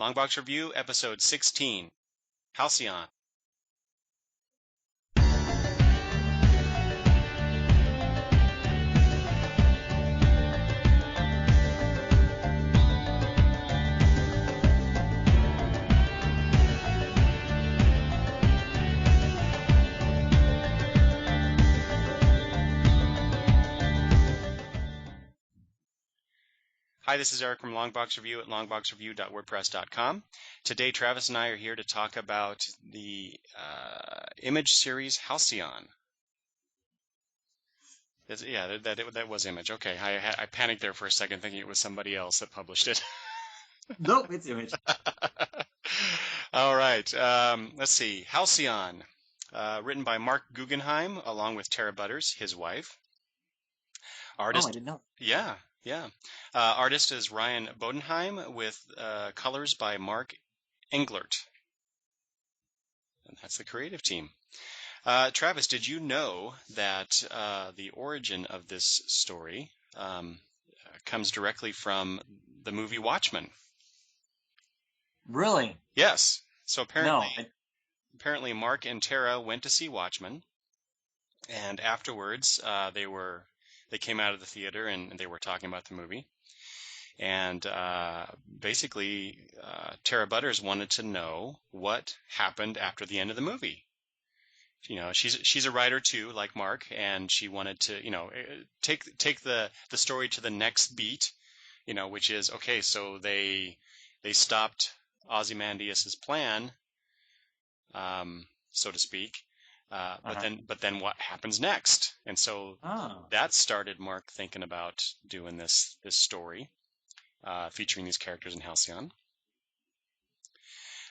Longbox Review, Episode 16, Halcyon. Hi, this is Eric from Longbox Review at longboxreview.wordpress.com. Today, Travis and I are here to talk about the Image series Halcyon. That was Image. Okay, I panicked there for a second thinking it was somebody else that published it. Nope, it's Image. All right, let's see. Halcyon, written by Mark Guggenheim along with Tara Butters, his wife. Artist, I didn't know. Yeah. Artist is Ryan Bodenheim with colors by Mark Englert. And that's the creative team. Travis, did you know that the origin of this story comes directly from the movie Watchmen? Really? Yes. So apparently, No. apparently Mark and Tara went to see Watchmen, and afterwards they came out of the theater and they were talking about the movie. And basically, Tara Butters wanted to know what happened after the end of the movie. You know, she's a writer too, like Mark, and she wanted to, take the story to the next beat, which is okay. So they stopped Ozymandias's plan, so to speak. But then what happens next? And so that started Mark thinking about doing this story. Featuring these characters in Halcyon.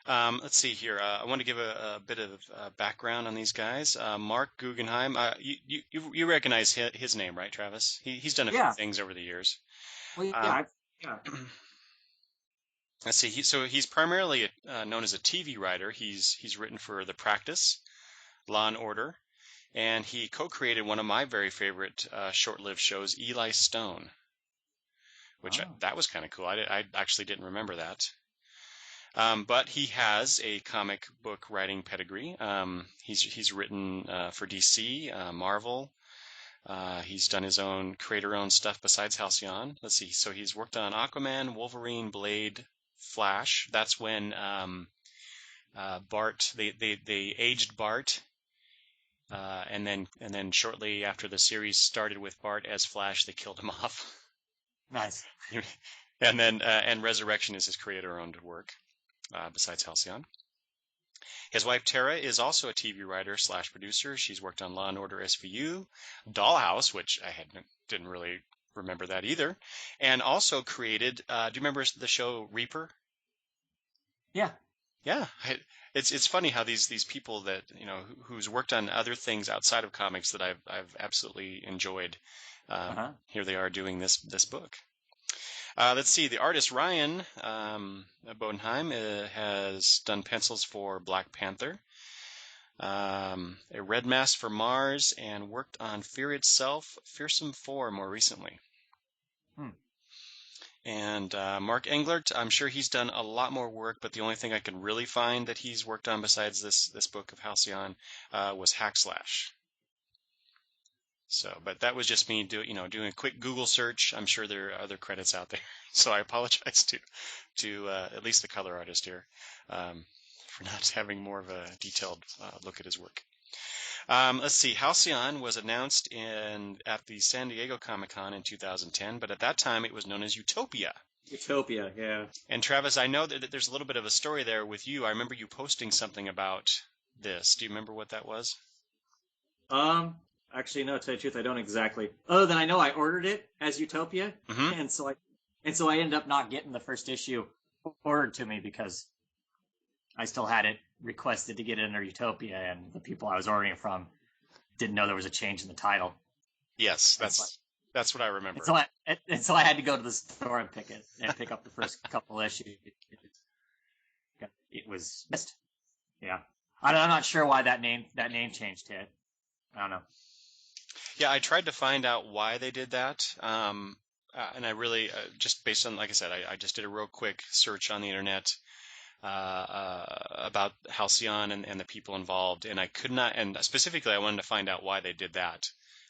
Let's see here. I want to give a bit of background on these guys. Mark Guggenheim. You recognize his name, right, Travis? He's done a few things over the years. Well, yeah. Let's see. He's primarily known as a TV writer. He's written for The Practice, Law and Order, and he co-created one of my very favorite short-lived shows, Eli Stone. That was kind of cool. I actually didn't remember that. But he has a comic book writing pedigree. He's written for DC, Marvel. He's done his own creator-owned stuff besides Halcyon. Let's see. So he's worked on Aquaman, Wolverine, Blade, Flash. That's when Bart they aged Bart. And then shortly after the series started with Bart as Flash, they killed him off. Nice. And then and Resurrection is his creator-owned work, besides Halcyon. His wife Tara is also a TV writer / producer. She's worked on Law and Order SVU, Dollhouse, which I didn't really remember that either, and also created. Do you remember the show Reaper? Yeah. Yeah. It's funny how these people that who's worked on other things outside of comics that I've absolutely enjoyed. Here they are doing this book. Let's see. The artist Ryan Bodenheim has done pencils for Black Panther, a Red Mask for Mars, and worked on Fear Itself, Fearsome 4 more recently. And Mark Englert, I'm sure he's done a lot more work, but the only thing I could really find that he's worked on besides this book of Halcyon was Hackslash. So, but that was just me doing a quick Google search. I'm sure there are other credits out there. So I apologize to at least the color artist here for not having more of a detailed look at his work. Let's see. Halcyon was announced at the San Diego Comic-Con in 2010, but at that time it was known as Utopia. Utopia, yeah. And Travis, I know that there's a little bit of a story there with you. I remember you posting something about this. Do you remember what that was? Actually, no, to tell you the truth, I don't exactly. Other than I know I ordered it as Utopia, and so I ended up not getting the first issue ordered to me because I still had it requested to get it under Utopia, and the people I was ordering it from didn't know there was a change in the title. Yes, that's what I remember. And so I had to go to the store and pick up the first couple issues. It was missed. Yeah, I'm not sure why that name changed to it. I don't know. Yeah, I tried to find out why they did that. and I really just based on, like I said, I just did a real quick search on the internet about Halcyon and the people involved, and I could not, and specifically, I wanted to find out why they did that,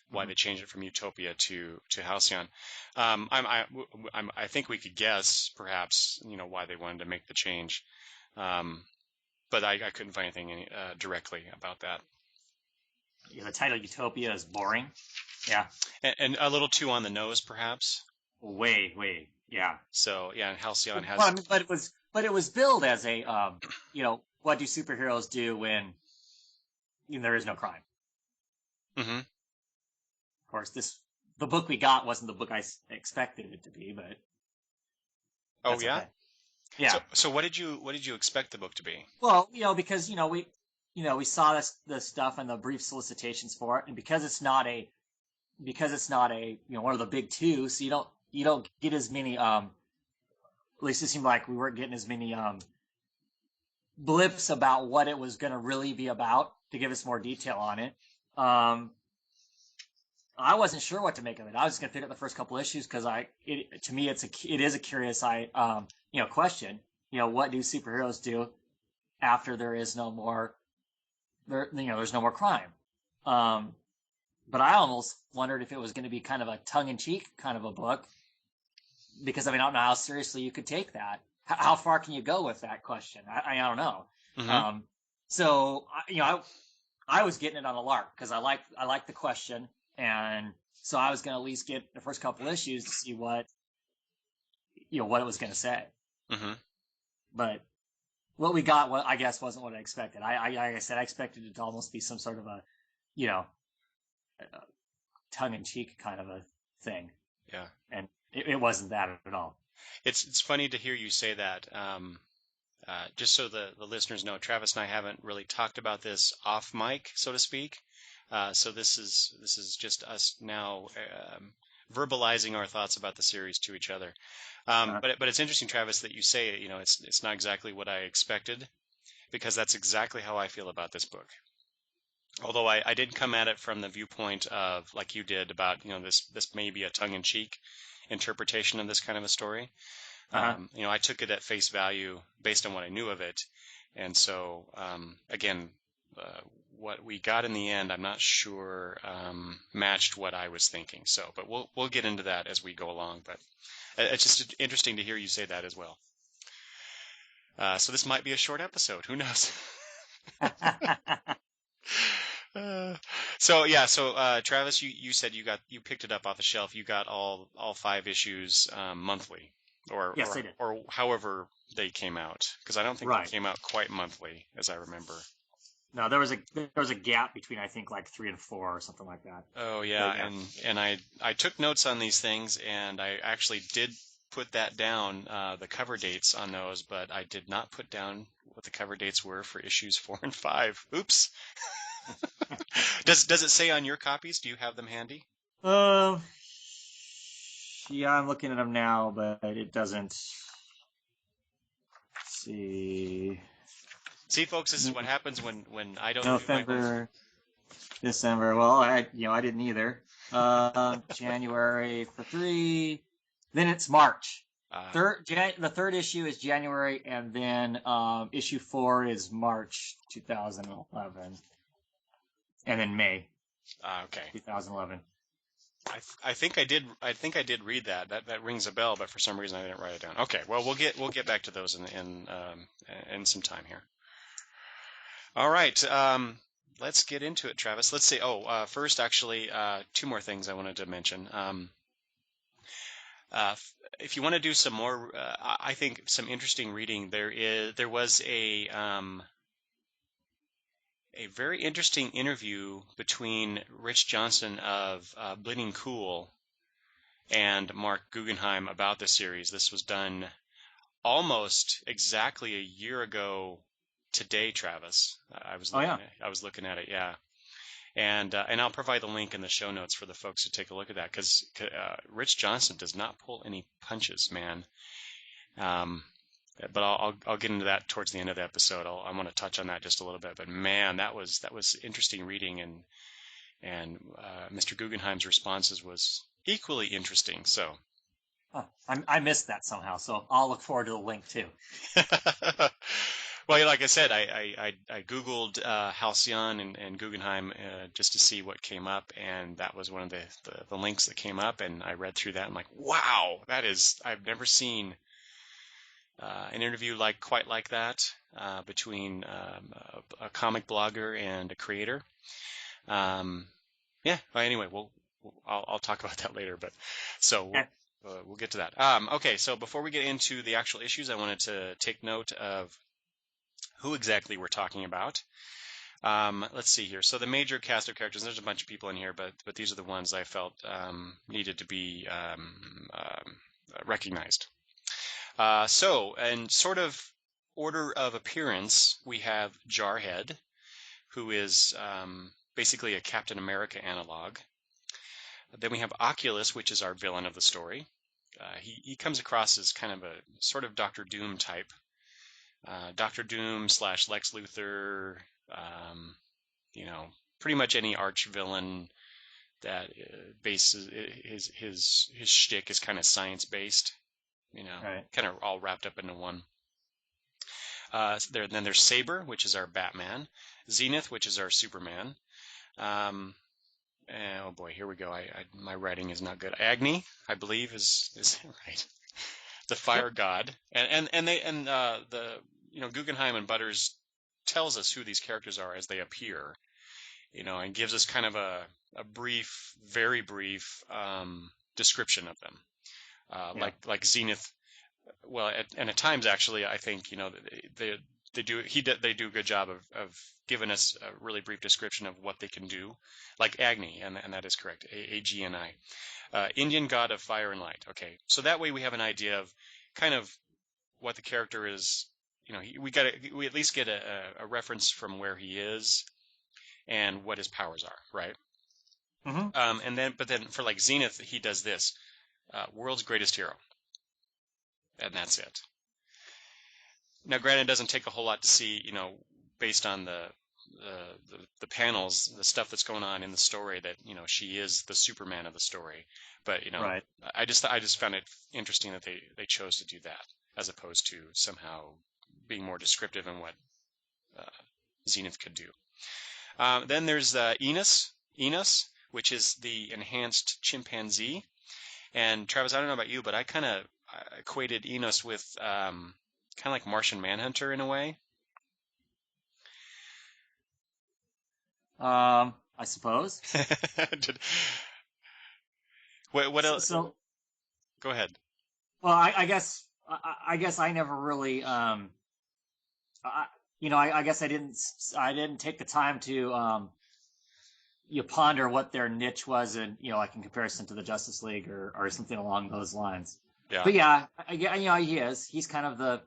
why Mhm. they changed it from Utopia to Halcyon. I think we could guess, perhaps, why they wanted to make the change, um, but I couldn't find anything directly about that. Yeah, the title Utopia is boring. Yeah, And a little too on the nose, perhaps. way, yeah. So yeah, and Halcyon Well, has. I mean, but it was billed as a what do superheroes do when there is no crime? Hmm. Of course, the book we got wasn't the book I expected it to be, but Oh that's yeah. okay. So Yeah. so what did you expect the book to be? Well, because we saw this stuff and the brief solicitations for it, and because it's not a one of the big two, so you don't get as many at least it seemed like we weren't getting as many blips about what it was going to really be about to give us more detail on it. Um, I wasn't sure what to make of it. I was just going to pick up the first couple issues because to me, it is a curious question. What do superheroes do after there is no more there's no more crime? Um, but I almost wondered if it was going to be kind of a tongue in cheek kind of a book because I mean I don't know how seriously you could take that. How far can you go with that question? I don't know. Hmm. Um, so I was getting it on a lark because I like the question, and so I was going to at least get the first couple issues to see what it was going to say. Hmm. But what we got, I guess, wasn't what I expected. Like I said, I expected it to almost be some sort of a you know tongue in cheek kind of a thing, Yeah. and it wasn't that at all. It's funny to hear you say that. Just so the listeners know, Travis and I haven't really talked about this off mic, so to speak. So this is just us now verbalizing our thoughts about the series to each other. Uh, But it's interesting, Travis, that you say it's not exactly what I expected, because that's exactly how I feel about this book. Although I did come at it from the viewpoint of, like you did, about this may be a tongue-in-cheek interpretation of this kind of a story. uh-huh. I took it at face value based on what I knew of it, and so again, what we got in the end, I'm not sure matched what I was thinking. So, but we'll get into that as we go along. But it's just interesting to hear you say that as well. So this might be a short episode. Who knows? Uh, so yeah, so Travis, you said you picked it up off the shelf. You got all 5 issues monthly, or Yes, I or did. or however they came out, because I don't think they Right. came out quite monthly, as I remember. No, there was a gap between I think like 3 and 4 or something like that. Oh yeah, But yeah. and I took notes on these things, and I actually did put that down, the cover dates on those, but I did not put down what the cover dates were for issues 4 and 5. Oops. Does it say on your copies? Do you have them handy? Um. Yeah, I'm looking at them now, but it doesn't. Let's see. See, folks, this is what happens when I don't do my homework. November, December. Well, I didn't either. January for 3. Then it's March. Uh, The third issue is January, and then issue 4 is March 2011, and then May okay. 2011. I think I did. I think I did read that. That rings a bell, but for some reason I didn't write it down. Okay. Well, we'll get back to those in some time here. All right. Let's get into it, Travis. Let's see. Oh, first, actually, 2 more things I wanted to mention. If you want to do some more, I think some interesting reading. There was a very interesting interview between Rich Johnson of Bleeding Cool and Mark Guggenheim about the series. This was done almost exactly a year ago today, Travis. I was Oh looking yeah. at I was looking at it, yeah. And I'll provide the link in the show notes for the folks to take a look at that, because Rich Johnson does not pull any punches, man. Um, but I'll get into that towards the end of the episode. I want to touch on that just a little bit. But man, that was interesting reading, and Mr. Guggenheim's responses was equally interesting. So I missed that somehow, so I'll look forward to the link too. Well, like I said, I Googled Halcyon and Guggenheim just to see what came up, and that was one of the links that came up, and I read through that. I'm like, wow, I've never seen an interview quite like that between a comic blogger and a creator. Yeah. Well, anyway, I'll talk about that later. But so we'll get to that. Okay. So before we get into the actual issues, I wanted to take note of who exactly we're talking about. Let's see here. So the major cast of characters, there's a bunch of people in here, but these are the ones I felt needed to be recognized. So, in sort of order of appearance, we have Jarhead, who is basically a Captain America analog. Then we have Oculus, which is our villain of the story. He comes across as kind of a sort of Doctor Doom type. Doctor Doom / Lex Luthor, pretty much any arch villain that bases his shtick is kind of science based, Right. kind of all wrapped up into one. Then there's Saber, which is our Batman, Zenith, which is our Superman. Oh boy, here we go. My writing is not good. Agni, I believe, is right. The fire Yep. god, and the Guggenheim and Butters tells us who these characters are as they appear, and gives us kind of a brief, very brief description of them. Yeah. Like Zenith. Well, at times actually, I think they do a good job of giving us a really brief description of what they can do, like Agni, and that is correct, Agni, Indian god of fire and light. Okay, so that way we have an idea of kind of what the character is. We at least get a reference from where he is and what his powers are, right? Mm-hmm. But then for like Zenith, he does this, world's greatest hero, and that's it. Now, granted, it doesn't take a whole lot to see, based on the panels, the stuff that's going on in the story, that she is the Superman of the story. But Right. I just found it interesting that they chose to do that as opposed to somehow being more descriptive in what uh, Zenith could do. Then there's Enos, which is the enhanced chimpanzee. And Travis, I don't know about you, but I kind of equated Enos with kind of like Martian Manhunter in a way. I suppose. What else? So Go ahead. well, I guess I never really I guess I didn't take the time to you ponder what their niche was, and like in comparison to the Justice League or something along those lines. Yeah. But yeah, he's kind of the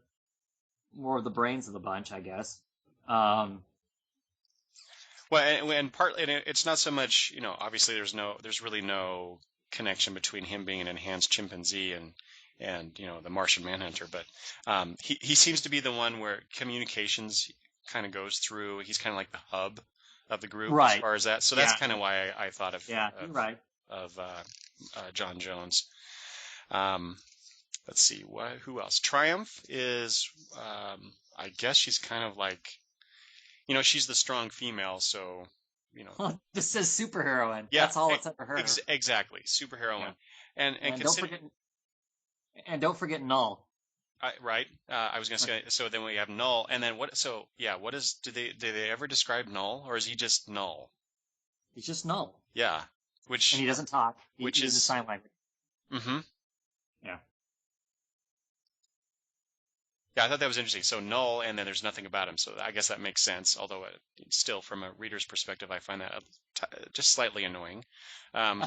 more of the brains of the bunch, I guess. Well, and partly, and it's not so much, obviously there's really no connection between him being an enhanced chimpanzee and the Martian Manhunter, but he seems to be the one where communications kind of goes through. He's kind of like the hub of the group as Right. far as that. So that's Yeah. kind of why I thought of Yeah, you're right. of John Jones. Um, let's see, who else? Triumph is, I guess she's kind of like, she's the strong female, so Well, this says superheroine. yeah, That's all it's ever heard. exactly, superheroine, Yeah. and And consider don't forget Null. right. I was gonna say, so then we have Null, and then what? So yeah, what is? Do they ever describe Null, or is he just Null? He's just Null, Yeah, and which he doesn't talk. He which uses is sign language. mm-hmm. Yeah. Yeah, I thought that was interesting. So Null, and then there's nothing about him. So I guess that makes sense. Although still, from a reader's perspective, I find that just slightly annoying. Um,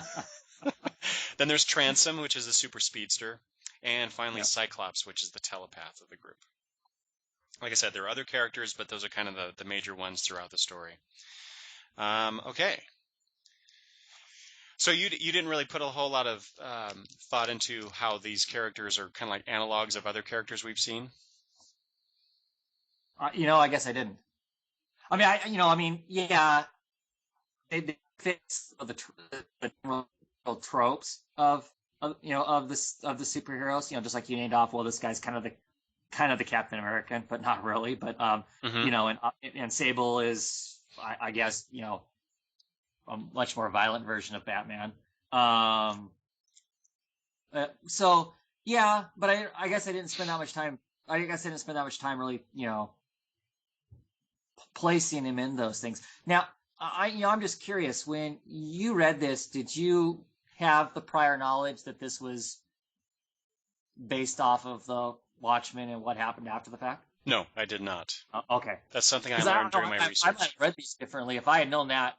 then there's Transom, which is the super speedster, and finally Yeah. Cyclops, which is the telepath of the group. Like I said, there are other characters, but those are kind of the major ones throughout the story. Okay. So you didn't really put a whole lot of thought into how these characters are kind of like analogs of other characters we've seen. I guess I didn't. Yeah, they fit the general tropes of of the superheroes. Just like you named off. Well, this guy's kind of the Captain American, but not really. But Mm-hmm. and Sable is, I guess, a much more violent version of Batman. So yeah, but I guess I didn't spend that much time. I guess I didn't spend that much time really, placing him in those things. Now, I'm just curious. When you read this, did you have the prior knowledge that this was based off of the Watchmen and what happened after the fact? No, I did not. Okay. That's something I Because I learned don't know, during my I might have research. read these differently. If I had known that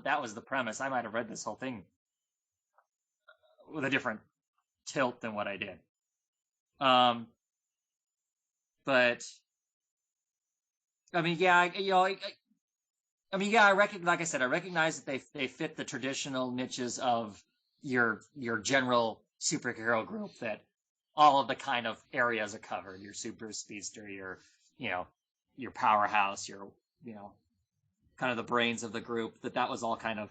that was the premise, I might have read this whole thing with a different tilt than what I did. Um, but I mean, yeah, I mean, yeah, like I said, I recognize that they fit the traditional niches of your general superhero group, that all of the kind of areas are covered. Your super speedster, you know your powerhouse, your you know kind of the brains of the group. That was all kind of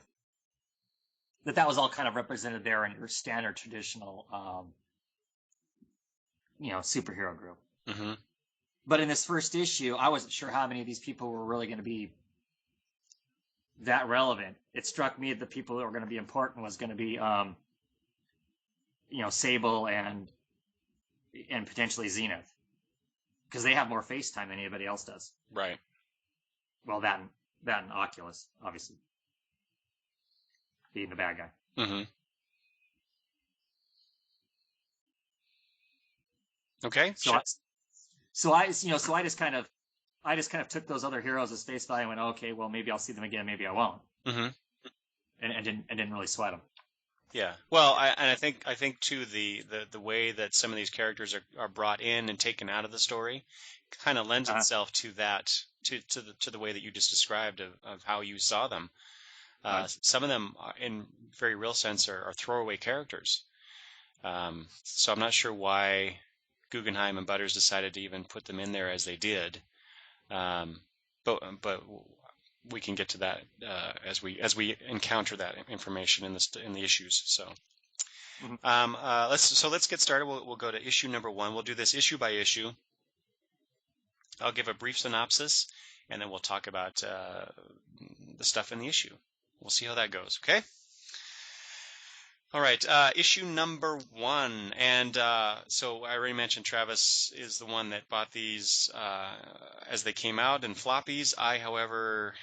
represented there in your standard traditional superhero group. Mm-hmm. But in this first issue, I wasn't sure how many of these people were really going to be that relevant. It struck me that the people that were going to be important was going to be Sable and potentially Zenith, because they have more face time than anybody else does. Right. Well, that and Oculus, obviously, being the bad guy. Mm-hmm. Okay. So Sure. I just kind of took those other heroes as face value and went, okay, well, maybe I'll see them again, maybe I won't, Mm-hmm. and didn't really sweat them. Yeah. Well, I think too the way that some of these characters are brought in and taken out of the story kind of lends Uh-huh. itself to that to the way that you just described of how you saw them. Right. Some of them, in very real sense, are throwaway characters. So I'm not sure why Guggenheim and Butters decided to even put them in there as they did. Um, but we can get to that as we encounter that information in the issues. So Mm-hmm. let's get started. We'll go to issue number 1. We'll do this issue by issue. I'll give a brief synopsis, and then we'll talk about the stuff in the issue. We'll see how that goes. Okay. All right, issue number 1, and so I already mentioned Travis is the one that bought these as they came out in floppies. I, however,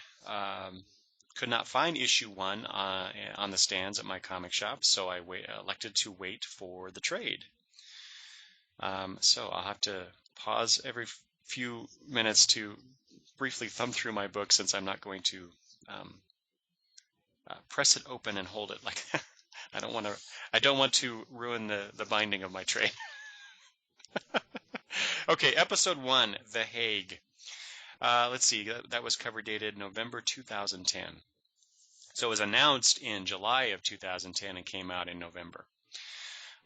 could not find issue 1 on the stands at my comic shop, so I elected to wait for the trade. So I'll have to pause every few minutes to briefly thumb through my book, since I'm not going to press it open and hold it like I don't want to ruin the binding of my trade. Okay, episode 1, The Hague. Let's see, that was cover dated November 2010. So it was announced in July of 2010 and came out in November.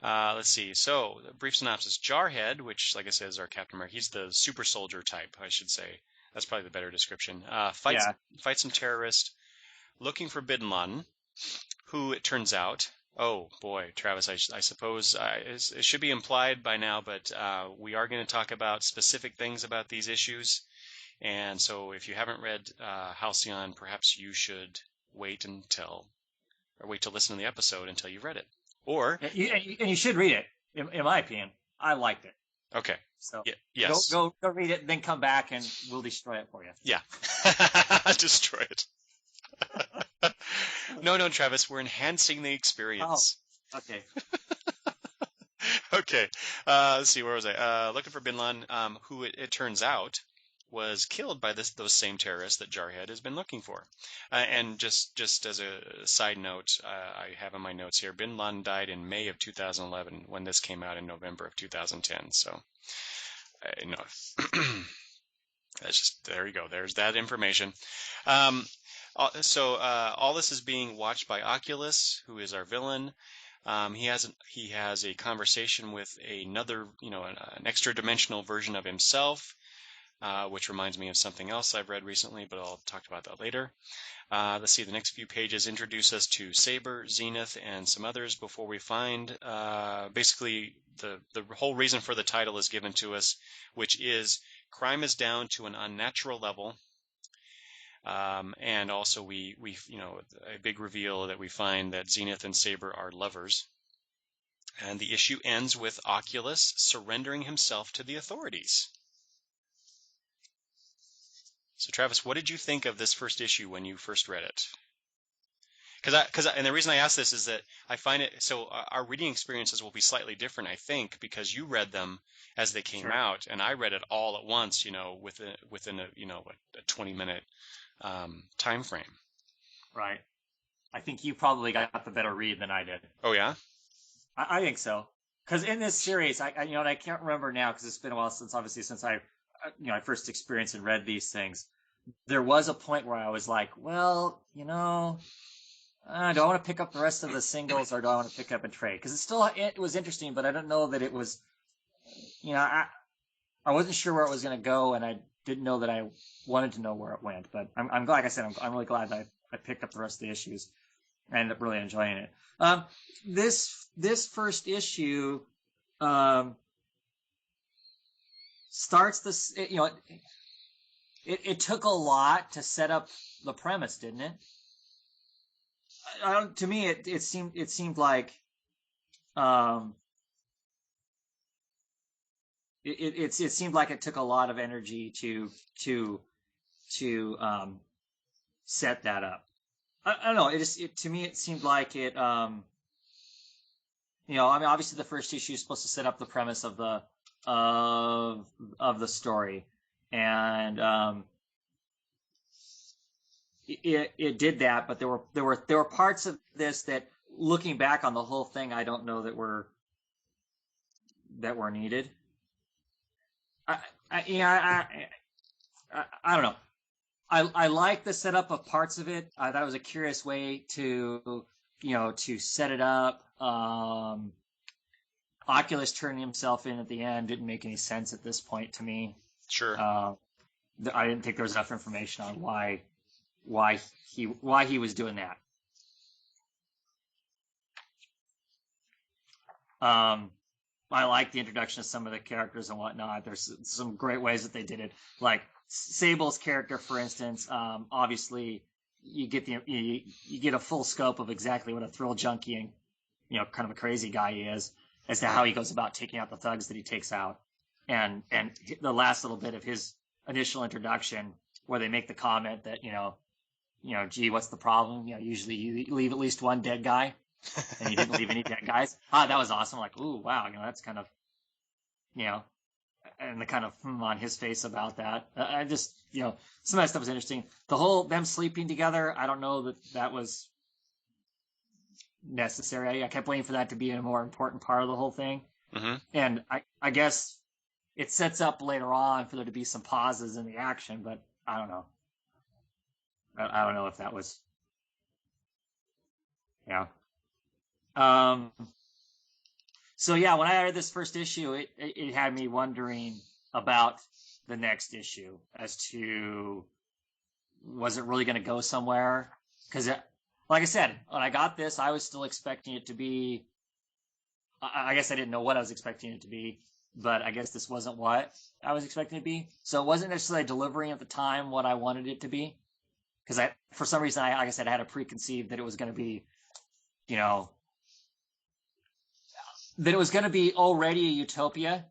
Let's see. So, brief synopsis. Jarhead, which, like I said, is our Captain America. He's the super soldier type, I should say. That's probably the better description. Fights some terrorist looking for Bin Laden, who it turns out. Oh boy, Travis, I suppose it should be implied by now, but we are going to talk about specific things about these issues. And so if you haven't read Halcyon, perhaps you should wait to listen to the episode until you've read it. Or and you should read it. In my opinion, I liked it. Okay. So yes. Go read it, and then come back and we'll destroy it for you. Yeah. Destroy it. No, Travis, we're enhancing the experience. Oh, okay. Okay. Let's see, where was I? Looking for Bin Laden, who it turns out was killed by those same terrorists that Jarhead has been looking for. And just as a side note, I have in my notes here, Bin Laden died in May of 2011 when this came out in November of 2010. So, that's just, there you go. There's that information. So all this is being watched by Oculus, who is our villain. He has a conversation with another, an extra dimensional version of himself. which reminds me of something else I've read recently, but I'll talk about that later. Let's see, the next few pages introduce us to Saber, Zenith, and some others before we find basically the whole reason for the title is given to us, which is crime is down to an unnatural level. And also we a big reveal that we find that Zenith and Saber are lovers. And the issue ends with Oculus surrendering himself to the authorities. So Travis, what did you think of this first issue when you first read it? And the reason I ask this is that I find it so our reading experiences will be slightly different, I think, because you read them as they came out, and I read it all at once, within a 20-minute time frame. Right. I think you probably got the better read than I did. Oh yeah, I think so. Because in this series, and I can't remember now because it's been a while since I first experienced and read these things. There was a point where I was like, well, do I want to pick up the rest of the singles or do I want to pick up a trade? Because it was interesting, but I don't know that it was, I wasn't sure where it was going to go, and I didn't know that I wanted to know where it went. But I'm glad, like I said, I'm really glad that I picked up the rest of the issues. I ended up really enjoying it. This first issue starts this. It took a lot to set up the premise, didn't it? To me, it seemed like it seemed like it took a lot of energy to set that up. I don't know. To me, it seemed like it. Obviously, the first issue is supposed to set up the premise of the story, and it did that. But there were parts of this that, looking back on the whole thing, I don't know that were needed. I don't know. I like the setup of parts of it. That was a curious way to set it up. Oculus turning himself in at the end didn't make any sense at this point to me. Sure. I didn't think there was enough information on why he was doing that. I like the introduction of some of the characters and whatnot. There's some great ways that they did it. Like Sable's character, for instance, obviously you get you get a full scope of exactly what a thrill junkie and kind of a crazy guy he is, as to how he goes about taking out the thugs that he takes out, and the last little bit of his initial introduction where they make the comment that gee, what's the problem? Usually you leave at least one dead guy, and he didn't leave any dead guys. That was awesome. Like, ooh, wow, that's kind of and the kind of on his face about that. I just, some of that stuff was interesting. The whole them sleeping together, I don't know that was necessary. I kept waiting for that to be a more important part of the whole thing. Mm-hmm. And I guess it sets up later on for there to be some pauses in the action, but I don't know. I don't know if that was, yeah. So yeah, when I read this first issue, it had me wondering about the next issue as to, was it really going to go somewhere? Because, like I said, when I got this, I was still expecting it to be, I guess I didn't know what I was expecting it to be, but I guess this wasn't what I was expecting it to be. So it wasn't necessarily delivering at the time what I wanted it to be. Because for some reason, like I said, I had a preconceived that it was going to be, that it was going to be already a utopia,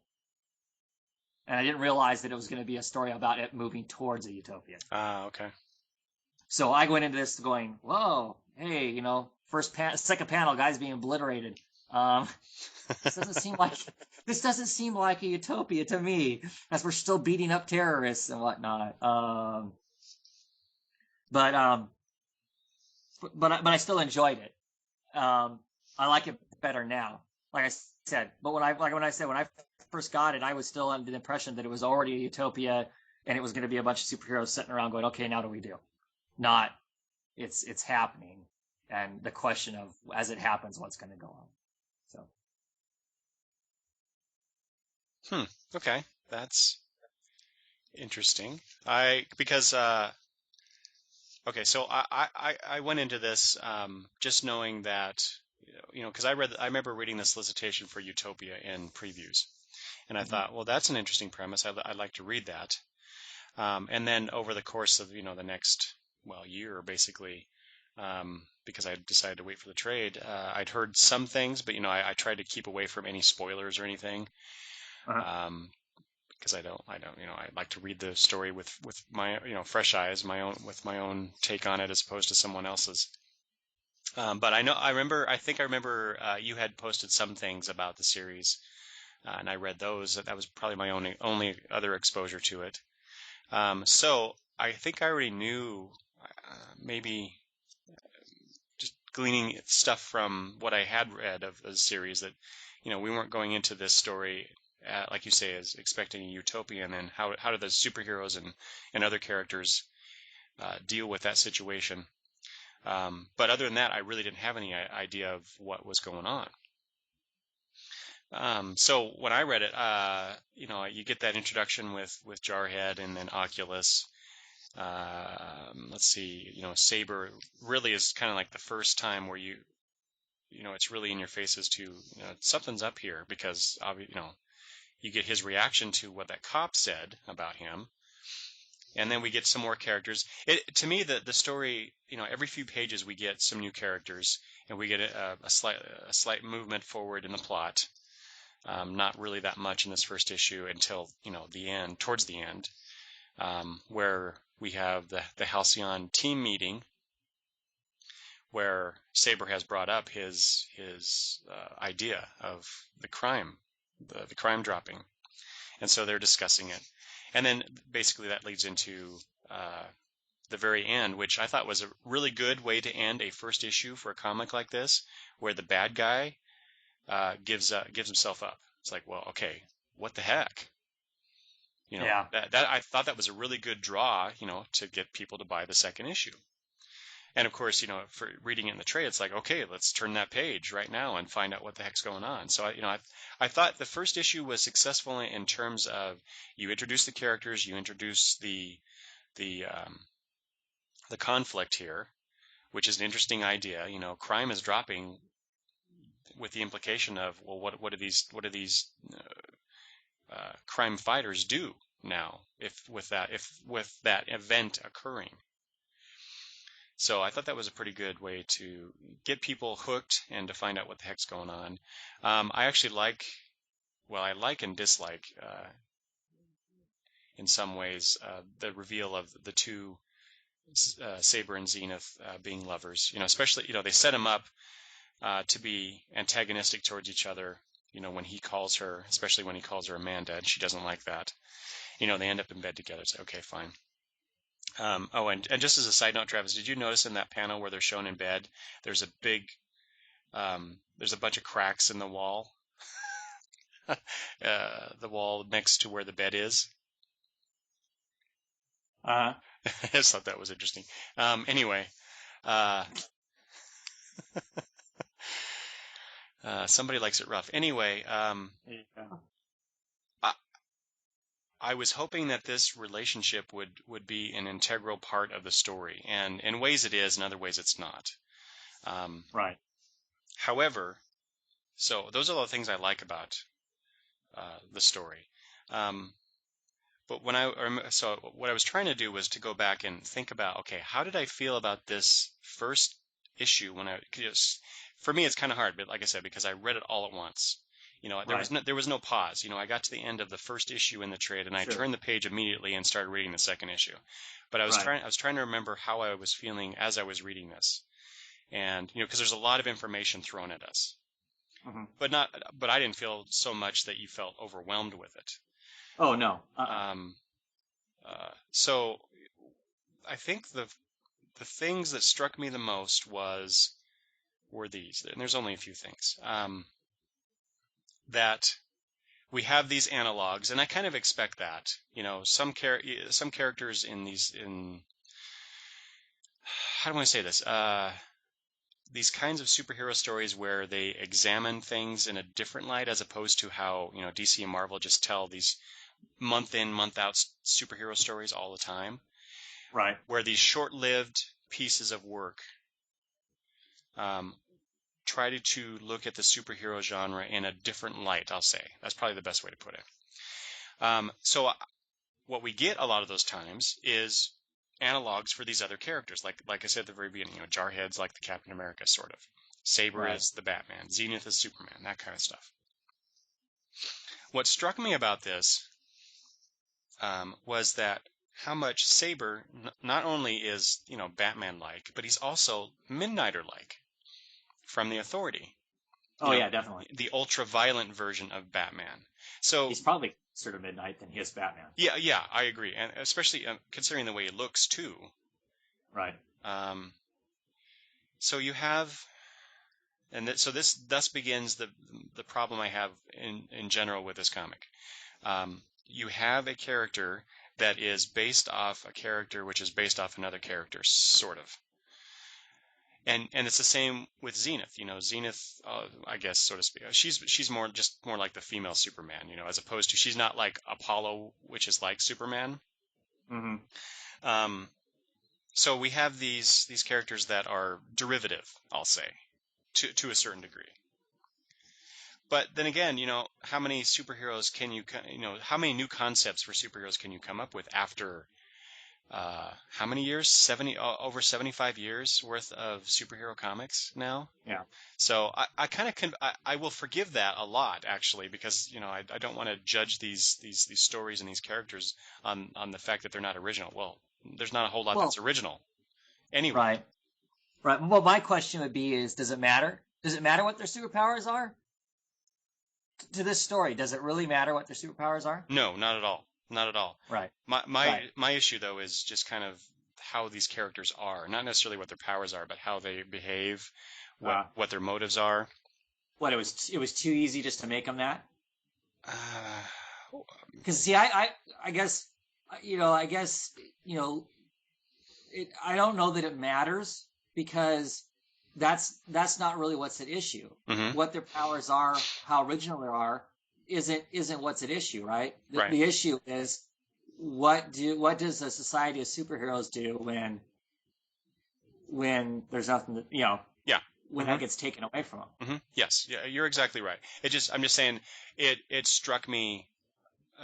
and I didn't realize that it was going to be a story about it moving towards a utopia. Okay. So I went into this going, whoa, hey, second panel, guys being obliterated. This doesn't seem like a utopia to me, as we're still beating up terrorists and whatnot. But I still enjoyed it. I like it better now. Like I said, but when I first got it, I was still under the impression that it was already a utopia, and it was going to be a bunch of superheroes sitting around going, "Okay, now what do we do?" Not, it's happening, and the question of, as it happens, what's going to go on. So. Okay, that's Interesting. Because okay, so I went into this just knowing that because I remember reading the solicitation for Utopia in previews, and I Hmm. thought, well, that's an interesting premise. I'd like to read that. And then over the course of the next year basically, because I decided to wait for the trade, I'd heard some things, but I tried to keep away from any spoilers or anything. Uh-huh. Um, because I like to read the story with my, fresh eyes, with my own take on it as opposed to someone else's. But I think I remember you had posted some things about the series, and I read those. That was probably my only other exposure to it. So I think I already knew, maybe just gleaning stuff from what I had read of the series, that we weren't going into this story, like you say, as expecting a utopia, and then how do the superheroes and other characters deal with that situation. But other than that, I really didn't have any idea of what was going on. So when I read it, you get that introduction with Jarhead and then Oculus. Let's see, Saber really is kind of like the first time where it's really in your face as to, something's up here, because you get his reaction to what that cop said about him. And then we get some more characters. To me, the story, every few pages we get some new characters, and we get a slight movement forward in the plot. Not really that much in this first issue until the end, towards the end, where we have the Halcyon team meeting, where Saber has brought up his idea of the crime dropping, and so they're discussing it, and then basically that leads into the very end, which I thought was a really good way to end a first issue for a comic like this, where the bad guy gives himself up. It's like, well, okay, what the heck? Yeah. That I thought that was a really good draw, to get people to buy the second issue. And of course, for reading it in the trade, it's like, okay, let's turn that page right now and find out what the heck's going on. So I thought the first issue was successful in terms of, you introduce the characters, you introduce the the conflict here, which is an interesting idea. Crime is dropping, with the implication of, well, what do these crime fighters do now, if with that event occurring. So I thought that was a pretty good way to get people hooked and to find out what the heck's going on. I actually I like and dislike, in some ways, the reveal of the two, Saber and Zenith, being lovers. Especially, they set them up to be antagonistic towards each other. When he calls her, especially when he calls her Amanda, and she doesn't like that. They end up in bed together. It's like, okay, fine. And just as a side note, Travis, did you notice in that panel where they're shown in bed, there's a bunch of cracks in the wall, the wall next to where the bed is? Uh-huh. I just thought that was interesting. Anyway, uh, somebody likes it rough. Anyway, Yeah. I, I was hoping that this relationship would be an integral part of the story, and in ways it is, in other ways it's not. Um, Right. However, so those are all the things I like about the story. Um, but so what I was trying to do was to go back and think about, okay, how did I feel about this first issue for me it's kind of hard, but like I said, because I read it all at once. Right. There was no pause. I got to the end of the first issue in the trade, and I Sure. turned the page immediately and started reading the second issue. But Right. I was trying to remember how I was feeling as I was reading this, and because there's a lot of information thrown at us, Hmm. but I didn't feel so much that you felt overwhelmed with it. Oh no. Um, so I think the things that struck me the most were these, and there's only a few things, that we have these analogs, and I kind of expect that. Some characters in how do I say this? These kinds of superhero stories where they examine things in a different light, as opposed to how DC and Marvel just tell these month in, month out superhero stories all the time. Right. Where these short-lived pieces of work try to look at the superhero genre in a different light, I'll say. That's probably the best way to put it. So what we get a lot of those times is analogs for these other characters. Like I said at the very beginning, Jarhead's like the Captain America, sort of. Saber is the Batman. Zenith is Superman, that kind of stuff. What struck me about this was that how much Saber not only is, Batman-like, but he's also Midnighter-like from the Authority. Yeah, definitely. The ultra-violent version of Batman. So he's probably sort of Midnight than he is Batman. Yeah, I agree, and especially considering the way he looks too. Right. So you have, so this thus begins the problem I have in general with this comic. You have a character that is based off a character which is based off another character, sort of. And it's the same with Zenith. Zenith, I guess, so to speak. She's more like the female Superman, as opposed to, she's not like Apollo, which is like Superman. Mm-hmm. So we have these characters that are derivative, I'll say, to a certain degree. But then again, how many superheroes can how many new concepts for superheroes can you come up with after how many years? Over 75 years worth of superhero comics now. Yeah. So I kind of I will forgive that a lot, actually, because I don't want to judge these stories and these characters on the fact that they're not original. Well, there's not a whole lot that's original anyway. Right. Well, my question would be: does it matter? Does it matter what their superpowers are? To this story, does it really matter what their superpowers are? No, not at all. Not at all. Right. My issue, though, is just kind of how these characters are, not necessarily what their powers are, but how they behave, what their motives are. What, it was too easy just to make them that? Because see, I guess I don't know that it matters, because that's not really what's at issue. Mm-hmm. What their powers are, how original they are, isn't what's at issue, right? The issue is what does a society of superheroes do when there's nothing that, when that gets taken away from them. Mm-hmm. Yes, yeah, you're exactly right. I'm just saying it struck me.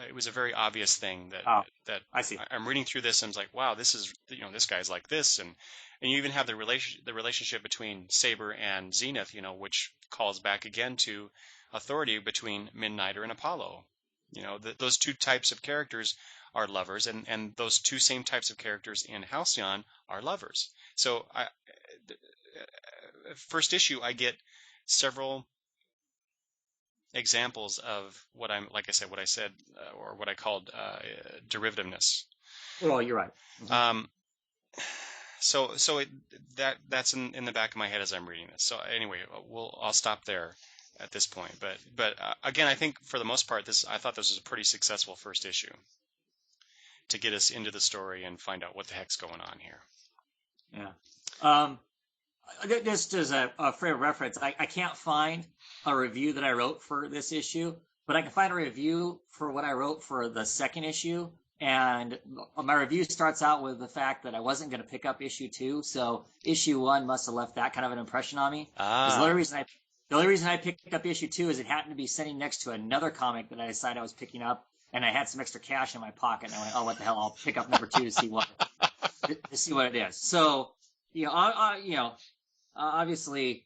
It was a very obvious thing that I see. I'm reading through this and I was like, wow, this is, this guy's like this, and you even have the relationship between Saber and Zenith, which calls back again to Authority between Midnighter and Apollo. Those two types of characters are lovers, and those two same types of characters in Halcyon are lovers. So first issue, I get several examples of what I said, or what I called derivativeness. Well, you're right. Mm-hmm. So that's in the back of my head as I'm reading this. So anyway, I'll stop there at this point. But again, I think for the most part, I thought this was a pretty successful first issue to get us into the story and find out what the heck's going on here. Yeah. Just as a frame of reference, I can't find a review that I wrote for this issue, but I can find a review for what I wrote for the second issue. And my review starts out with the fact that I wasn't going to pick up issue 2, so issue 1 must have left that kind of an impression on me. The only reason I picked up issue 2 is it happened to be sitting next to another comic that I decided I was picking up, and I had some extra cash in my pocket, and I went, oh, what the hell, I'll pick up number 2 to see what it is. So, obviously,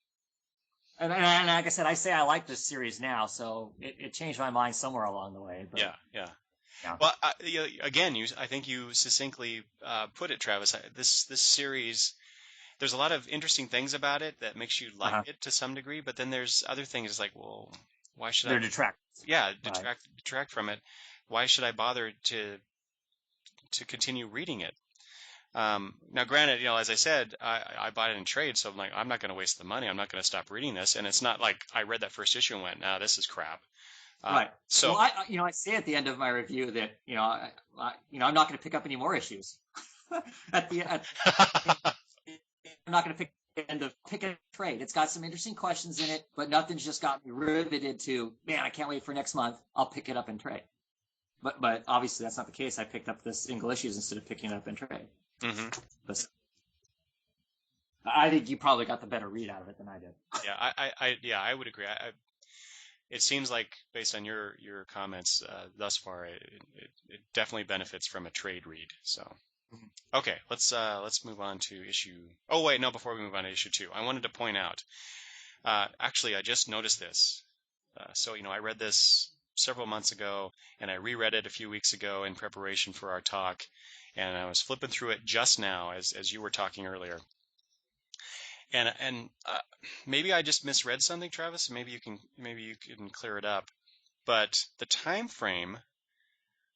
and like I said, I say I like this series now, so it changed my mind somewhere along the way. But, yeah. Well, again, I think you succinctly put it, Travis. This series, there's a lot of interesting things about it that makes you like it to some degree, but then there's other things like, well, why should I detract? Yeah, detract from it. Why should I bother to continue reading it? Now, granted, as I said, I bought it in trade, so I'm like, I'm not going to waste the money. I'm not going to stop reading this. And it's not like I read that first issue and went, nah, this is crap. Right. So, well, I say at the end of my review that I'm not going to pick up any more issues. I'm not going to pick a trade. It's got some interesting questions in it, but nothing's just got me riveted to, man, I can't wait for next month. I'll pick it up and trade. but obviously that's not the case. I picked up this single issues instead of picking it up in trade. Mm-hmm. But I think you probably got the better read out of it than I did. Yeah, I would agree. It seems like based on your comments thus far, it definitely benefits from a trade read. So, okay, let's move on to issue. Oh wait, no, before we move on to issue 2, I wanted to point out. Actually, I just noticed this. So, I read this several months ago, and I reread it a few weeks ago in preparation for our talk, and I was flipping through it just now as you were talking earlier. And maybe I just misread something, Travis. Maybe you can clear it up. But the time frame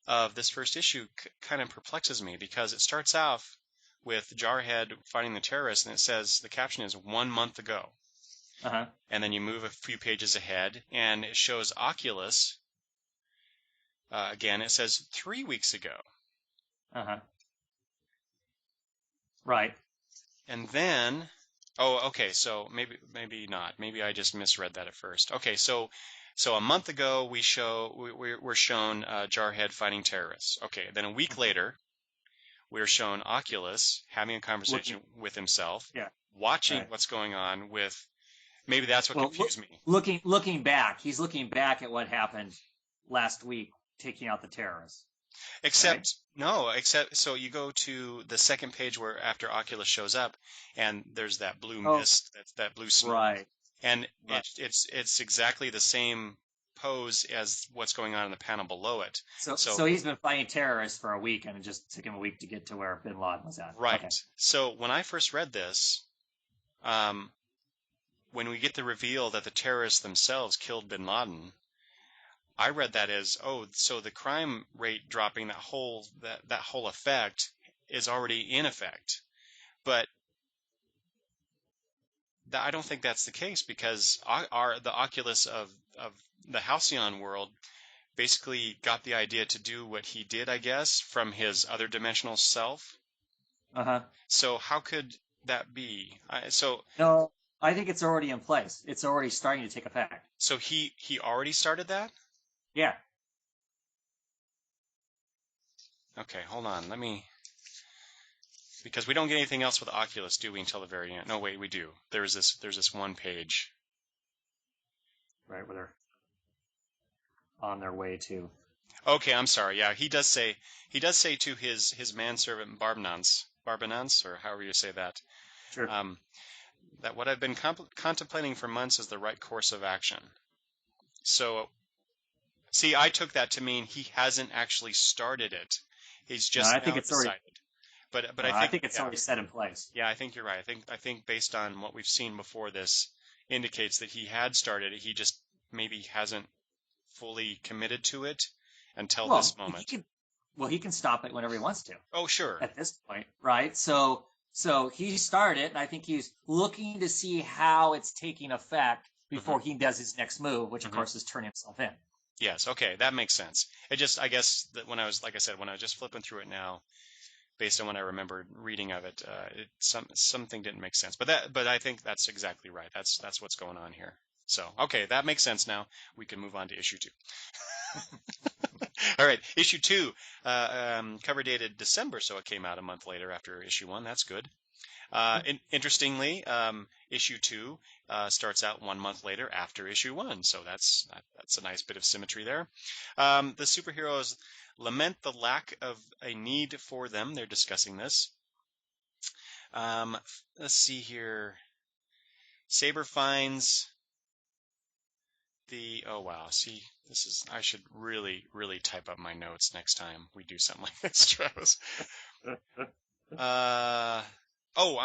of this first issue kind of perplexes me because it starts off with Jarhead fighting the terrorists, and it says the caption is 1 month ago. Uh-huh. And then you move a few pages ahead, and it shows Oculus. Again, it says 3 weeks ago. Uh-huh. Right. And then, okay, so maybe not. Maybe I just misread that at first. Okay, so a month ago we're shown Jarhead fighting terrorists. Okay, then a week later we're shown Oculus having a conversation with himself, watching what's going on with. Maybe that's what confused me. Looking back, he's looking back at what happened last week, taking out the terrorists. Except so you go to the second page where after Oculus shows up, and there's that blue mist, that blue smoke, right? And it's exactly the same pose as what's going on in the panel below it. So he's been fighting terrorists for a week, and it just took him a week to get to where Bin Laden was at. Right. Okay. So when I first read this, when we get the reveal that the terrorists themselves killed Bin Laden, I read that as, so the crime rate dropping, that whole effect is already in effect. But I don't think that's the case, because the Oculus of the Halcyon world basically got the idea to do what he did, I guess, from his other dimensional self. Uh-huh. So how could that be? No, I think it's already in place. It's already starting to take effect. So he already started that? Yeah. Okay, hold on. Because we don't get anything else with Oculus, do we, until the very end? No, wait, we do. There's this one page. Right, where they're on their way to. Okay, I'm sorry. Yeah, he does say to his manservant Barbinance, or however you say that. Sure. That what I've been contemplating for months is the right course of action. So, see, I took that to mean he hasn't actually started it. He's just I think it's decided. Already, but I think it's already set in place. Yeah, I think you're right. I think based on what we've seen before, this indicates that he had started it. He just maybe hasn't fully committed to it until this moment. He can stop it whenever he wants to. Oh, sure. At this point, right? So he started it, and I think he's looking to see how it's taking effect before he does his next move, which of course is turn himself in. Yes. Okay, that makes sense. I guess that when I was just flipping through it now, based on what I remembered reading of it, something didn't make sense. But I think that's exactly right. That's what's going on here. So, okay, that makes sense now. We can move on to issue 2. All right, issue 2, cover dated December, so it came out a month later after issue 1. That's good. Interestingly, issue 2 starts out 1 month later after issue 1, so that's a nice bit of symmetry there. The superheroes lament the lack of a need for them. They're discussing this. Let's see here. Saber finds see, I should really, really type up my notes next time we do something like this, Travis. I'm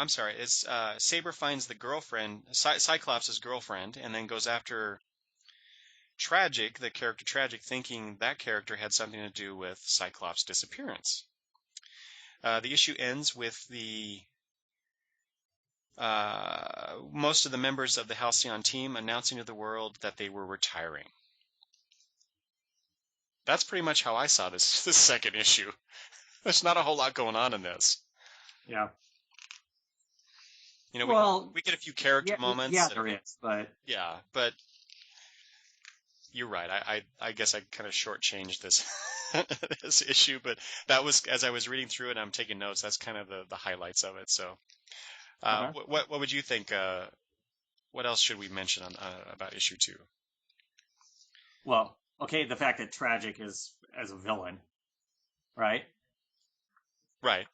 sorry. It's Saber finds the girlfriend, Cyclops' girlfriend, and then goes after Tragic, the character Tragic, thinking that character had something to do with Cyclops' disappearance. The issue ends with most of the members of the Halcyon team announcing to the world that they were retiring. That's pretty much how I saw this second issue. There's not a whole lot going on in this. Yeah. We get a few character moments. Yeah, there is, but... Yeah, but you're right. I guess I kind of shortchanged this this issue, but that was, as I was reading through it, I'm taking notes. That's kind of the highlights of it. So, Okay. what would you think? What else should we mention on about issue 2? Well, okay, the fact that Tragic is as a villain, right? Right.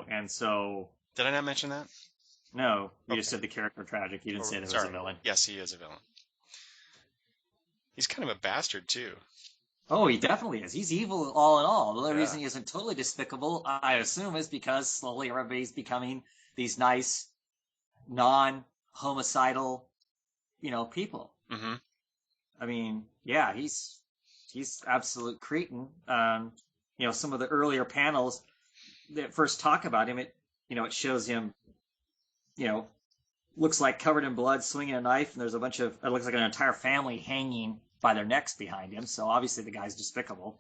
And so Did I not mention that? no, you just Okay. said the character Tragic. You didn't Oh, say there was a sorry. villain. Yes, he is a villain. He's kind of a bastard too. Oh, he definitely is. He's evil all in all. The only Yeah. reason he isn't totally despicable, I assume, is because slowly everybody's becoming these nice, non-homicidal, people. Mm-hmm. I mean, yeah, he's absolute cretin. Some of the earlier panels that first talk about him, it shows him, you know, looks like covered in blood, swinging a knife, and there's a bunch of, it looks like an entire family hanging by their necks behind him. So obviously the guy's despicable,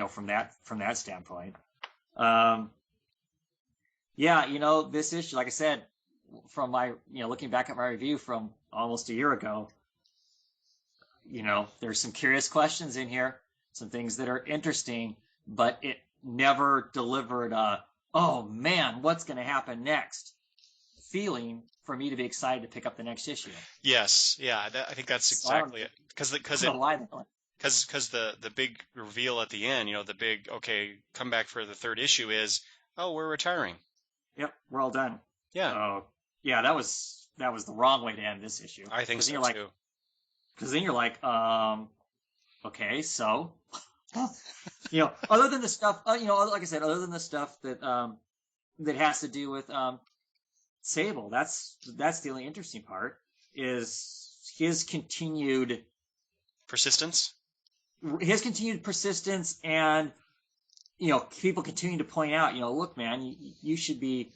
from that standpoint. Um, yeah, this issue, like I said, from my, looking back at my review from almost a year ago, there's some curious questions in here, some things that are interesting, but it never delivered oh man, what's going to happen next feeling for me to be excited to pick up the next issue. Yes. Yeah. I think that's So I don't, exactly it. Because I don't know why they're like, because the big reveal at the end, the big, okay, come back for the third issue is, oh, we're retiring. yep, we're all done. Yeah, Yeah, that was the wrong way to end this issue. I think Because then so you're like, too. okay, so other than the stuff, like I said, other than the stuff that has to do with Sable, that's the only interesting part is Persistence? his continued persistence, and people continue to point out, look, man, you should be,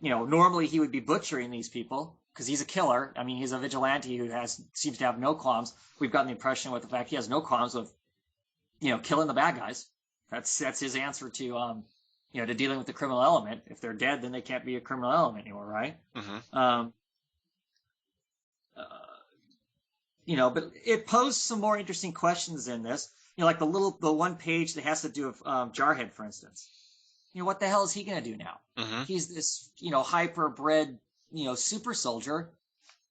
normally he would be butchering these people because he's a killer. I mean, he's a vigilante who seems to have no qualms. We've gotten the impression with the fact he has no qualms with, killing the bad guys. That's his answer to to dealing with the criminal element. If they're dead, then they can't be a criminal element anymore, right? Mm-hmm. Uh, but it posed some more interesting questions in this. Like the one page that has to do with Jarhead, for instance. What the hell is he going to do now? Mm-hmm. He's this, hyper bred, super soldier.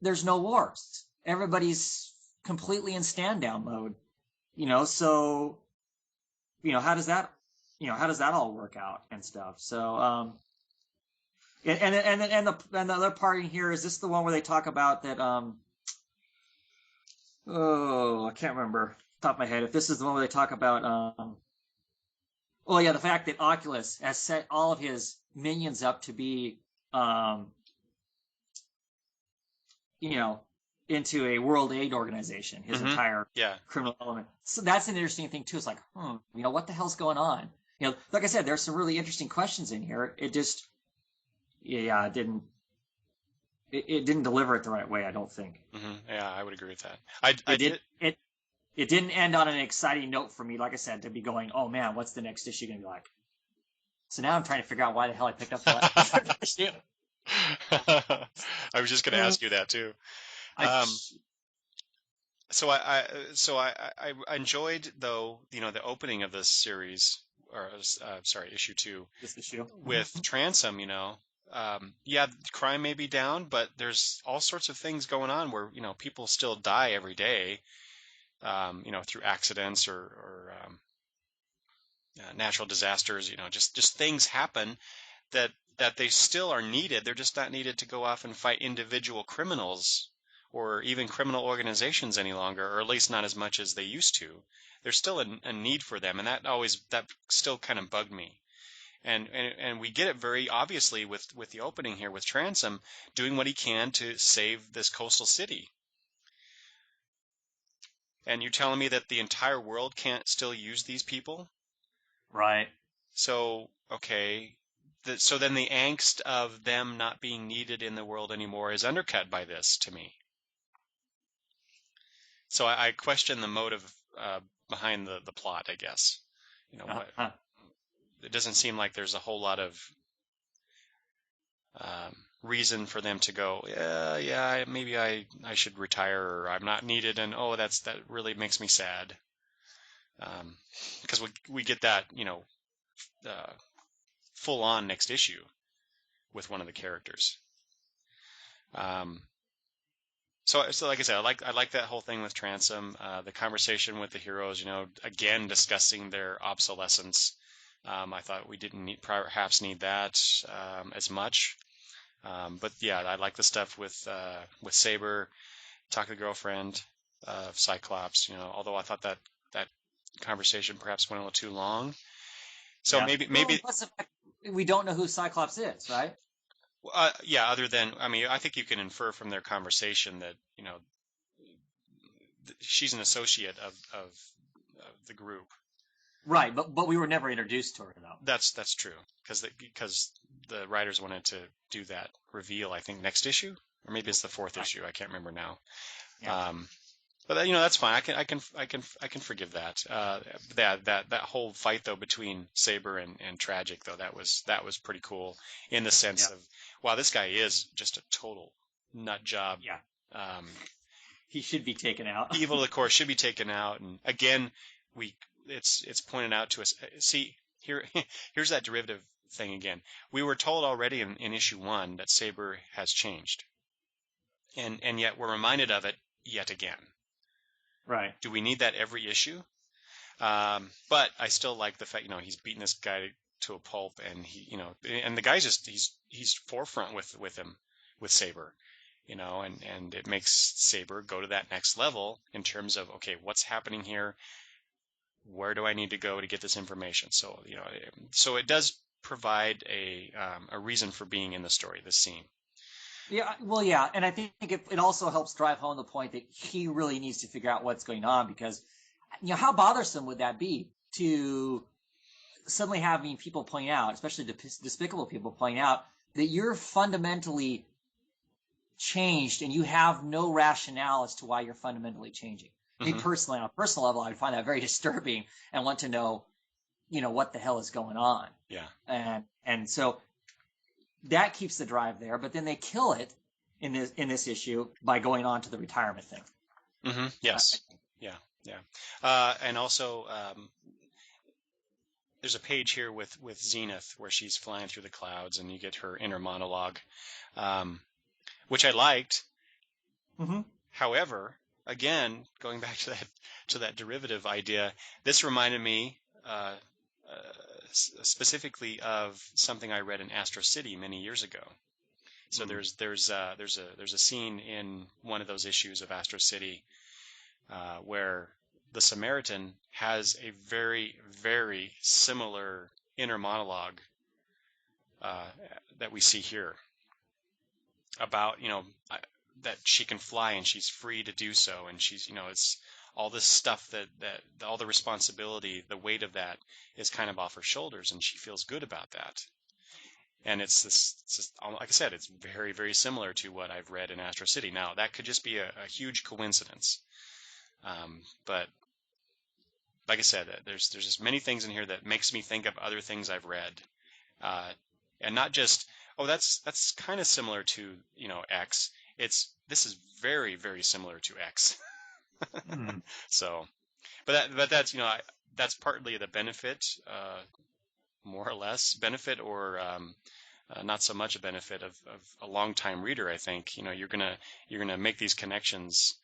There's no wars. Everybody's completely in stand down mode. So, how does that, all work out and stuff? So, and the other part in here, is this the one where they talk about that, oh, I can't remember top of my head. If this is the one where they talk about, well, yeah, the fact that Oculus has set all of his minions up to be, into a World Aid Organization, his Mm-hmm. entire Yeah. criminal element. So that's an interesting thing too. It's like, what the hell's going on? Like I said, there's some really interesting questions in here. It just, yeah, it didn't deliver it the right way, I don't think. Mm-hmm. Yeah, I would agree with that. I It did. it didn't end on an exciting note for me, like I said, to be going, oh man, what's the next issue going to be like? So now I'm trying to figure out why the hell I picked up the issue. I was just going to ask you that too. I, So I enjoyed, though, the opening of this series, or sorry, issue 2, this issue with Transom. Yeah, crime may be down, but there's all sorts of things going on where people still die every day, through accidents or natural disasters. Just things happen that they still are needed. They're just not needed to go off and fight individual criminals or even criminal organizations any longer, or at least not as much as they used to. There's still a need for them, and that still kind of bugged me. And we get it very obviously with the opening here with Transom doing what he can to save this coastal city. And you're telling me that the entire world can't still use these people? right. So, okay. So then the angst of them not being needed in the world anymore is undercut by this to me. So I question the motive behind the plot, I guess. It doesn't seem like there's a whole lot of reason for them to go, yeah, maybe I should retire, or I'm not needed, and that really makes me sad. because we get that full on next issue with one of the characters. So like I said, I like that whole thing with Transom. The conversation with the heroes, again discussing their obsolescence. I thought we didn't perhaps need that as much. But yeah, I like the stuff with Saber, talk to the girlfriend of Cyclops. Although I thought that conversation perhaps went a little too long. So maybe plus the fact we don't know who Cyclops is, right? yeah. Other than I think you can infer from their conversation that she's an associate of the group. Right, but we were never introduced to her though. That's true because the writers wanted to do that reveal. I think next issue, or maybe it's the fourth issue. I can't remember now. Yeah. But that's fine. I can forgive that. That whole fight though between Saber and Tragic though that was pretty cool in the sense of wow, this guy is just a total nut job. Yeah. He should be taken out. Evil, of course, should be taken out. And again, it's pointed out to us. See, here's that derivative thing again. We were told already in issue 1 that Saber has changed, and yet we're reminded of it yet again. Right. Do we need that every issue? But I still like the fact he's beaten this guy to a pulp, and and the guy's just he's forefront with him with Saber. And it makes Saber go to that next level in terms of, okay, what's happening here? Where do I need to go to get this information? So, so it does provide a reason for being in the story, this scene. Yeah, well, yeah, and I think it also helps drive home the point that he really needs to figure out what's going on because, how bothersome would that be to suddenly having people point out, especially despicable people point out, that you're fundamentally changed and you have no rationale as to why you're fundamentally changing. Me personally, on a personal level, I find that very disturbing and want to know, what the hell is going on. Yeah. And so that keeps the drive there, but then they kill it in this issue by going on to the retirement thing. Mm-hmm. Yes. Yeah. And also, there's a page here with Zenith where she's flying through the clouds, and you get her inner monologue, which I liked. Mm-hmm. However, again, going back to that derivative idea, this reminded me specifically of something I read in Astro City many years ago. So there's a scene in one of those issues of Astro City where the Samaritan has a very, very similar inner monologue that we see here about that she can fly and she's free to do so, and she's it's all this stuff that all the responsibility, the weight of that is kind of off her shoulders, and she feels good about that. And it's just, like I said, it's very, very similar to what I've read in Astro City. Now that could just be a huge coincidence, but like I said, there's just many things in here that makes me think of other things I've read, and not just that's kind of similar to X. This is very, very similar to X. So, but that's that's partly the benefit, more or less benefit, or not so much a benefit of a long-time reader. I think you're gonna make these connections,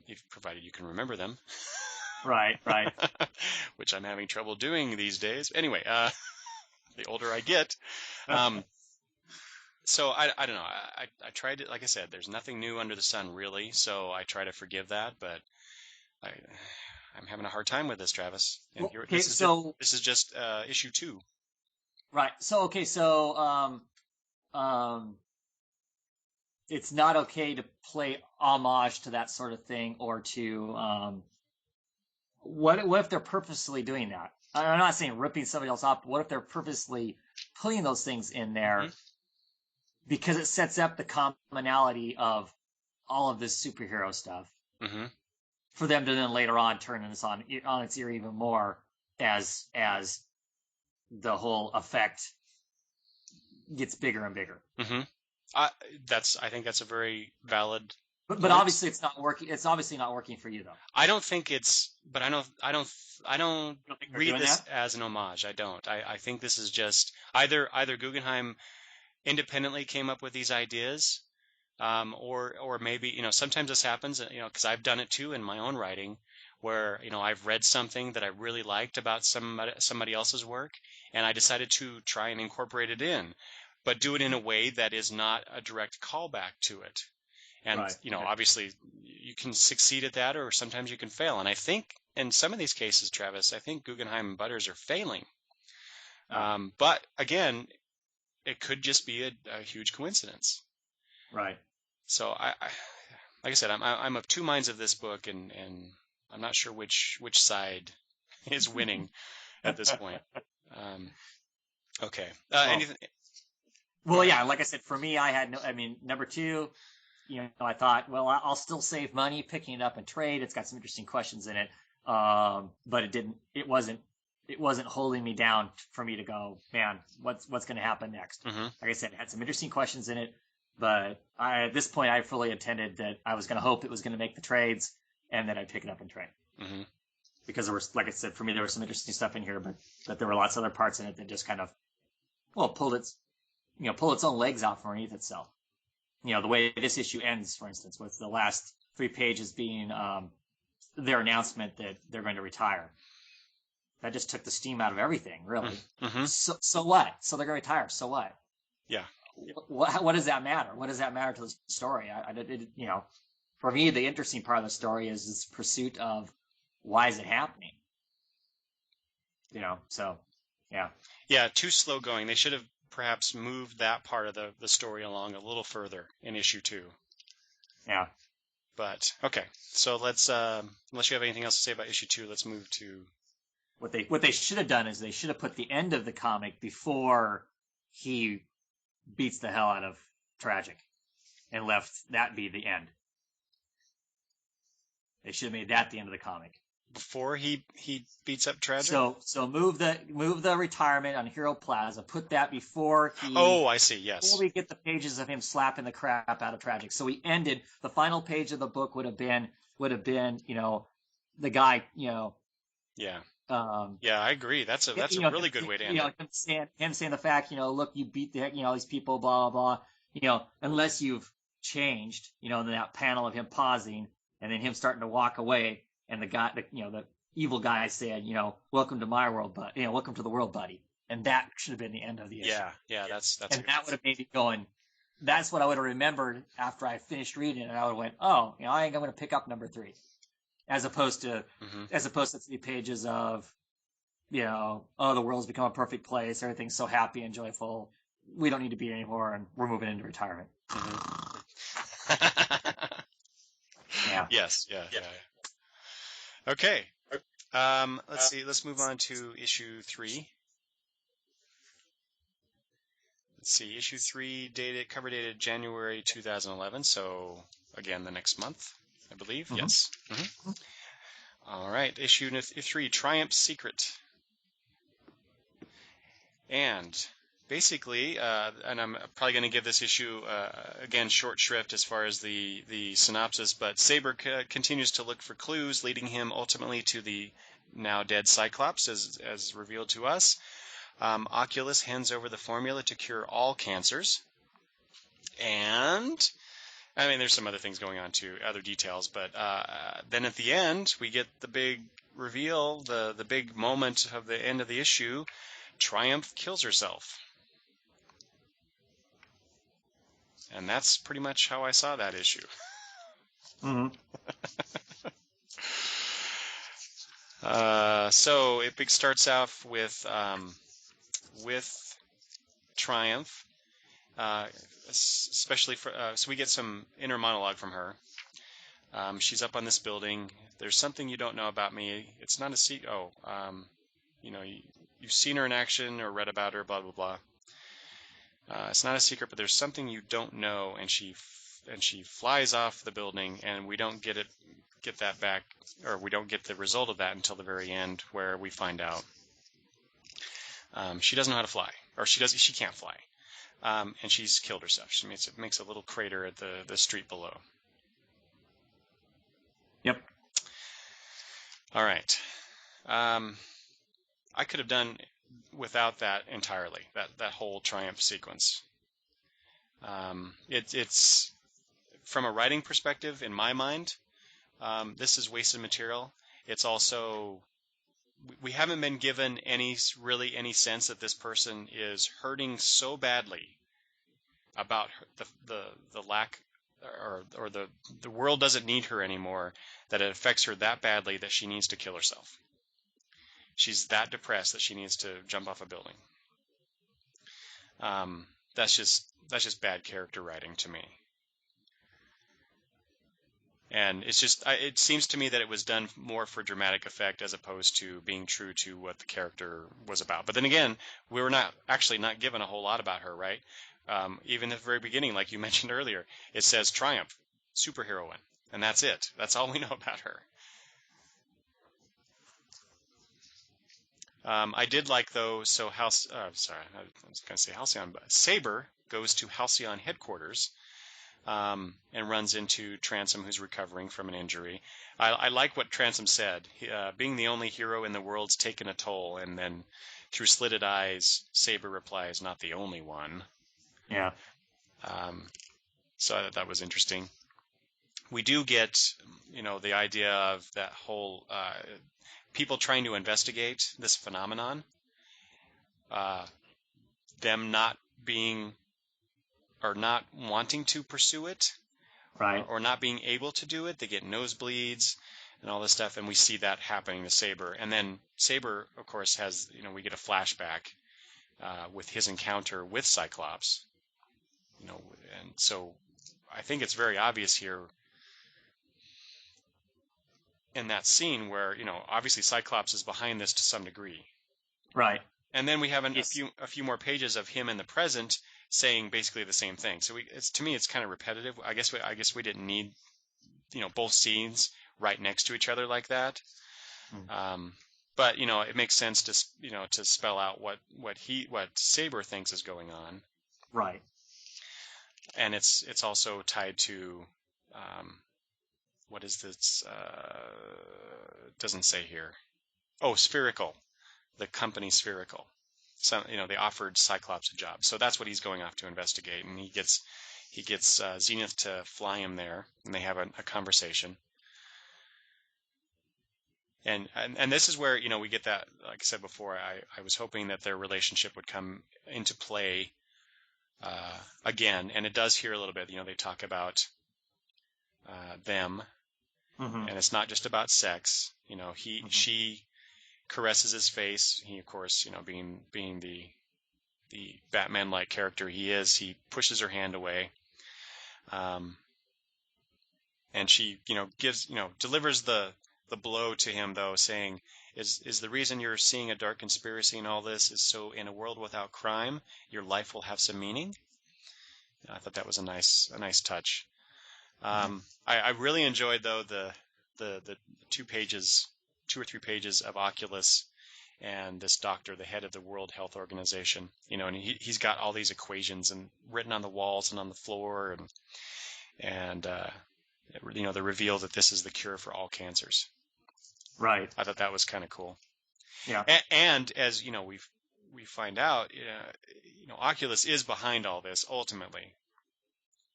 if provided you can remember them. Right. Which I'm having trouble doing these days. Anyway, the older I get. So I don't know. I tried to, like I said, there's nothing new under the sun really, so I try to forgive that, but I'm having a hard time with this, Travis. And this is just issue 2. Right. So it's not okay to play homage to that sort of thing, or to what if they're purposely doing that? I'm not saying ripping somebody else off, but what if they're purposely putting those things in there because it sets up the commonality of all of this superhero stuff for them to then later on turn this on its ear even more as the whole effect gets bigger and bigger. I think that's a very valid But obviously it's not working. It's obviously not working for you though. I don't think it's, but I don't You don't think they're read doing this that? as an homage. I don't. I think this is just either Guggenheim independently came up with these ideas, or maybe, sometimes this happens, because I've done it too in my own writing, where, I've read something that I really liked about somebody else's work, and I decided to try and incorporate it in, but do it in a way that is not a direct callback to it. And, Right. Okay. obviously you can succeed at that, or sometimes you can fail. And I think in some of these cases, Travis, I think Guggenheim and Butters are failing. Ah. But again, it could just be a huge coincidence. Right. So like I said, I'm of two minds of this book, and I'm not sure which side is winning at this point. Um, okay. Well, Anything? well, yeah. Like I said, for me, I had no. I mean, number two, I thought, well, I'll still save money picking it up and trade. It's got some interesting questions in it, but it didn't. It wasn't. It wasn't holding me down for me to go, man. What's going to happen next? Mm-hmm. Like I said, it had some interesting questions in it, but at this point, I fully intended that I was going to hope it was going to make the trades, and that I'd pick it up and trade. Mm-hmm. Because there was, like I said, for me, there was some interesting stuff in here, but there were lots of other parts in it that just kind of, well, pulled its own legs out from underneath itself. The way this issue ends, for instance, with the last 3 pages being their announcement that they're going to retire. That just took the steam out of everything, really. Mm-hmm. So what? So they're going to retire. So what? Yeah. What does that matter? What does that matter to the story? For me, the interesting part of the story is this pursuit of why is it happening? So, yeah. Yeah, too slow going. They should have perhaps moved that part of the story along a little further in issue 2. Yeah. But okay, so let's unless you have anything else to say about issue 2, let's move to what they should have done is they should have put the end of the comic before he beats the hell out of Tragic and left that be the end. They should have made that the end of the comic. Before he beats up Tragic? So move the retirement on Hero Plaza. Put that before he. Oh, I see. Yes. Before we get the pages of him slapping the crap out of Tragic. So we ended. The final page of the book would have been the guy Yeah. Yeah, I agree. That's a really good way to end it. Him saying the fact, look, you beat these people, blah blah blah. Unless you've changed, then that panel of him pausing and then him starting to walk away. And the guy, the evil guy said, welcome to my world, but welcome to the world, buddy. And that should have been the end of the issue. Yeah, that's. And that would have made me going. That's what I would have remembered after I finished reading it, and I would have went, oh, I think I'm going to pick up number 3, as opposed to 3 pages of, oh, the world's become a perfect place, everything's so happy and joyful, we don't need to be here anymore, and we're moving into retirement. Yeah. Yes. Yeah. Okay. Let's see. Let's move on to issue 3. Let's see. Issue 3 cover dated January 2011. So again, the next month, I believe. Mm-hmm. Yes. Mm-hmm. All right. Issue 3, Triumph's Secret. And basically, and I'm probably going to give this issue, again, short shrift as far as the synopsis, but Saber continues to look for clues, leading him ultimately to the now dead Cyclops, as revealed to us. Oculus hands over the formula to cure all cancers. And, I mean, there's some other things going on too, other details, but then at the end, we get the big reveal, the big moment of the end of the issue. Triumph kills herself. And that's pretty much how I saw that issue. Mm-hmm. So it starts off with Triumph, especially so we get some inner monologue from her. She's up on this building. There's something you don't know about me. It's not a secret. You've seen her in action or read about her. Blah blah blah. It's not a secret, but there's something you don't know, and she flies off the building, and we don't get that back, or we don't get the result of that until the very end, where we find out she doesn't know how to fly, or she can't fly, and she's killed herself. She makes a little crater at the street below. Yep. All right. I could have done without that entirely. That whole triumph sequence. It's from a writing perspective, in my mind, this is wasted material. It's also we haven't been given any sense that this person is hurting so badly about the lack or the world doesn't need her anymore, that it affects her that badly that she needs to kill herself. She's that depressed that she needs to jump off a building. That's just bad character writing to me. And it seems to me that it was done more for dramatic effect as opposed to being true to what the character was about. But then again, we were not given a whole lot about her, right? Even at the very beginning, like you mentioned earlier, it says Triumph, superheroine, and that's it. That's all we know about her. I did like, though, sorry, I was going to say Halcyon, but Saber goes to Halcyon headquarters and runs into Transom, who's recovering from an injury. I like what Transom said. Being the only hero in the world's taken a toll, and then through slitted eyes, Saber replies, "Not the only one." Yeah. So I thought that was interesting. We do get, the idea of that whole people trying to investigate this phenomenon, them not being or not wanting to pursue it, right, or not being able to do it. They get nosebleeds and all this stuff, and we see that happening to Saber. And then Saber, of course, has, we get a flashback with his encounter with Cyclops, and so I think it's very obvious here in that scene where, obviously Cyclops is behind this to some degree. Right. And then we have a few more pages of him in the present saying basically the same thing. So to me, it's kind of repetitive. I guess we didn't need, both scenes right next to each other like that. But it makes sense to to spell out what Saber thinks is going on. Right. And it's also tied to what is this? Doesn't say here. Oh, Spherical, the company Spherical. So they offered Cyclops a job, so that's what he's going off to investigate, and he gets Zenith to fly him there, and they have a conversation. And this is where we get that, like I said before, I was hoping that their relationship would come into play again, and it does here a little bit. They talk about them, and it's not just about sex. She caresses his face. He, of course, being the Batman-like character he is, he pushes her hand away, and she delivers the blow to him, though, saying, is the reason you're seeing a dark conspiracy in all this is so in a world without crime your life will have some meaning. I thought that was a nice touch. I really enjoyed, though, the 2 or 3 pages of Oculus and this doctor, the head of the World Health Organization, and he's got all these equations and written on the walls and on the floor, and the reveal that this is the cure for all cancers. Right. I thought that was kind of cool. Yeah. And as we find out, Oculus is behind all this ultimately.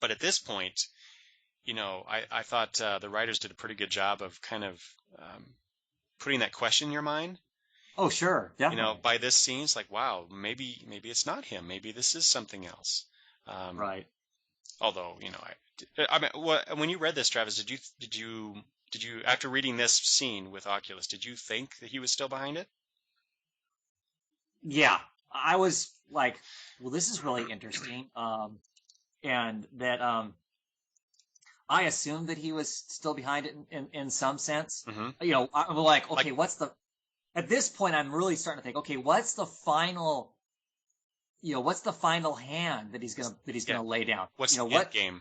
But at this point, I thought the writers did a pretty good job of kind of putting that question in your mind. Oh, sure, definitely. By this scene, it's like, wow, maybe it's not him. Maybe this is something else. Right. Although, I mean, when you read this, Travis, did you after reading this scene with Oculus, did you think that he was still behind it? Yeah, I was like, well, this is really interesting, and that I assumed that he was still behind it in some sense. Mm-hmm. I'm like, okay, at this point, I'm really starting to think, okay, what's the final hand that he's gonna lay down? What's the end game?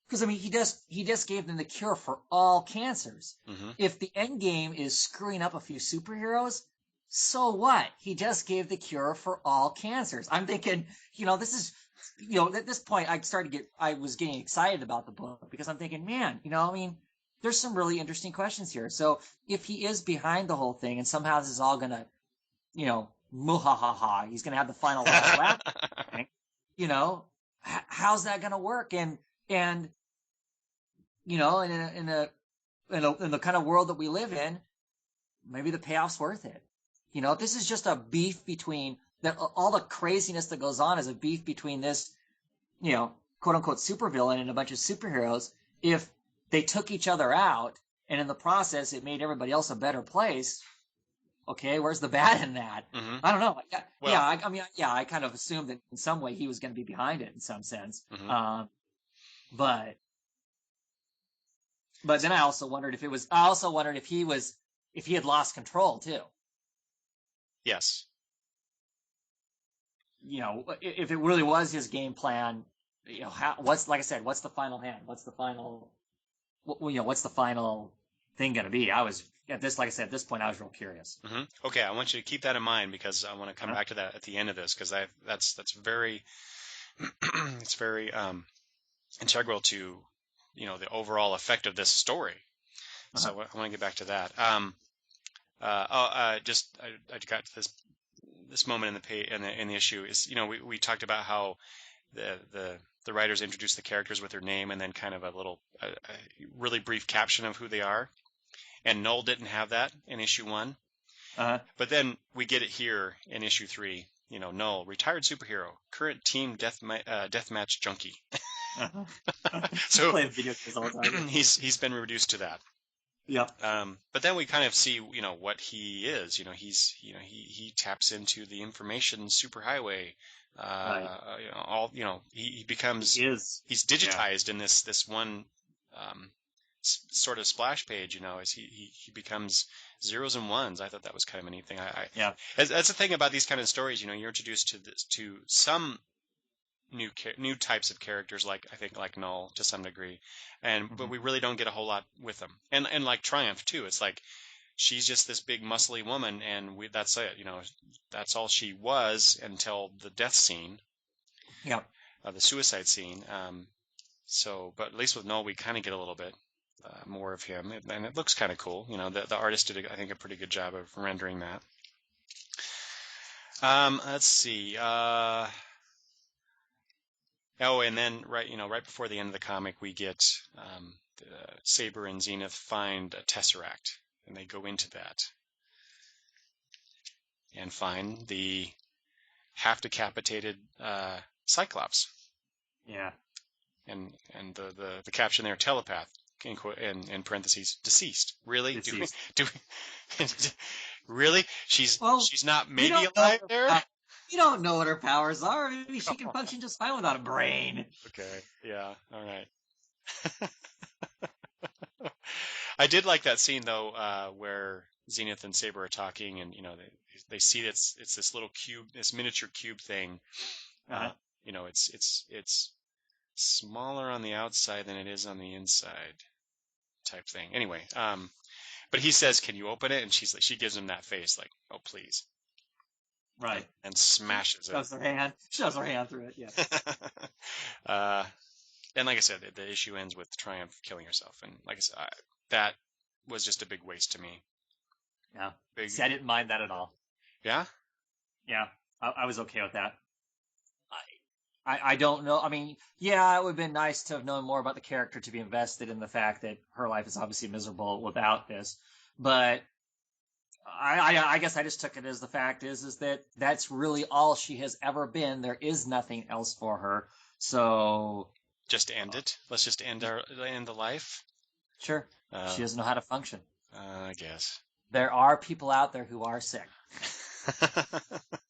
Because I mean, he just gave them the cure for all cancers. Mm-hmm. If the end game is screwing up a few superheroes, so what? He just gave the cure for all cancers. I'm thinking, this is, at this point, I was getting excited about the book because I'm thinking, man, I mean, there's some really interesting questions here. So if he is behind the whole thing and somehow this is all gonna, muhahaha, he's gonna have the final laugh, how's that gonna work? And in the kind of world that we live in, maybe the payoff's worth it. If this is just a beef between all the craziness that goes on is a beef between this, quote unquote supervillain and a bunch of superheroes. If they took each other out and in the process it made everybody else a better place, okay, where's the bad in that? Mm-hmm. I don't know. I kind of assumed that in some way he was going to be behind it in some sense. Mm-hmm. But then I also wondered if he had lost control too. Yes. If it really was his game plan, what's the final hand? What's the final thing going to be? I was at this point, I was real curious. Mm-hmm. Okay, I want you to keep that in mind because I want to come back to that at the end of this because that's very it's very integral to the overall effect of this story. So I want to get back to that. I got to this moment in the issue is we talked about how the writers introduce the characters with their name and then kind of a little a really brief caption of who they are, and Null didn't have that in issue 1. But then we get it here in issue 3. Null, retired superhero, current team deathmatch junkie. So he's been reduced to that. Yep. But then we kind of see, what he is. He taps into the information superhighway. Right. He becomes. He's digitized in this one sort of splash page. As he becomes zeros and ones. I thought that was kind of a neat thing. That's the thing about these kind of stories. You're introduced to some new types of characters, like Null to some degree, but we really don't get a whole lot with them. And like Triumph too, it's like she's just this big muscly woman, and that's it. That's all she was until the death scene. Yeah. The suicide scene. But at least with Null, we kind of get a little bit more of him, and it looks kind of cool. The artist did, I think, a pretty good job of rendering that. Let's see. And then right before the end of the comic, we get Saber and Zenith find a Tesseract, and they go into that and find the half-decapitated Cyclops. Yeah. And the caption there, telepath, in parentheses, deceased. Really? Deceased. Do we really? She's not maybe alive there? You don't know what her powers are. Maybe she can function just fine without a brain. Okay. Yeah. All right. I did like that scene though, where Zenith and Saber are talking, and they see it's this little cube, this miniature cube thing. It's smaller on the outside than it is on the inside, type thing. Anyway, but he says, "Can you open it?" And she gives him that face, like, "Oh, please." Right. And smashes it. Shoves her hand through it, yeah. And like I said, the issue ends with Triumph killing herself. And like I said, that was just a big waste to me. Yeah. See, I didn't mind that at all. Yeah? Yeah. I was okay with that. I don't know. I mean, yeah, it would have been nice to have known more about the character, to be invested in the fact that her life is obviously miserable without this. But I guess I just took it as the fact is that that's really all she has ever been. There is nothing else for her. So just end it. Let's just end the life. Sure. She doesn't know how to function. I guess there are people out there who are sick.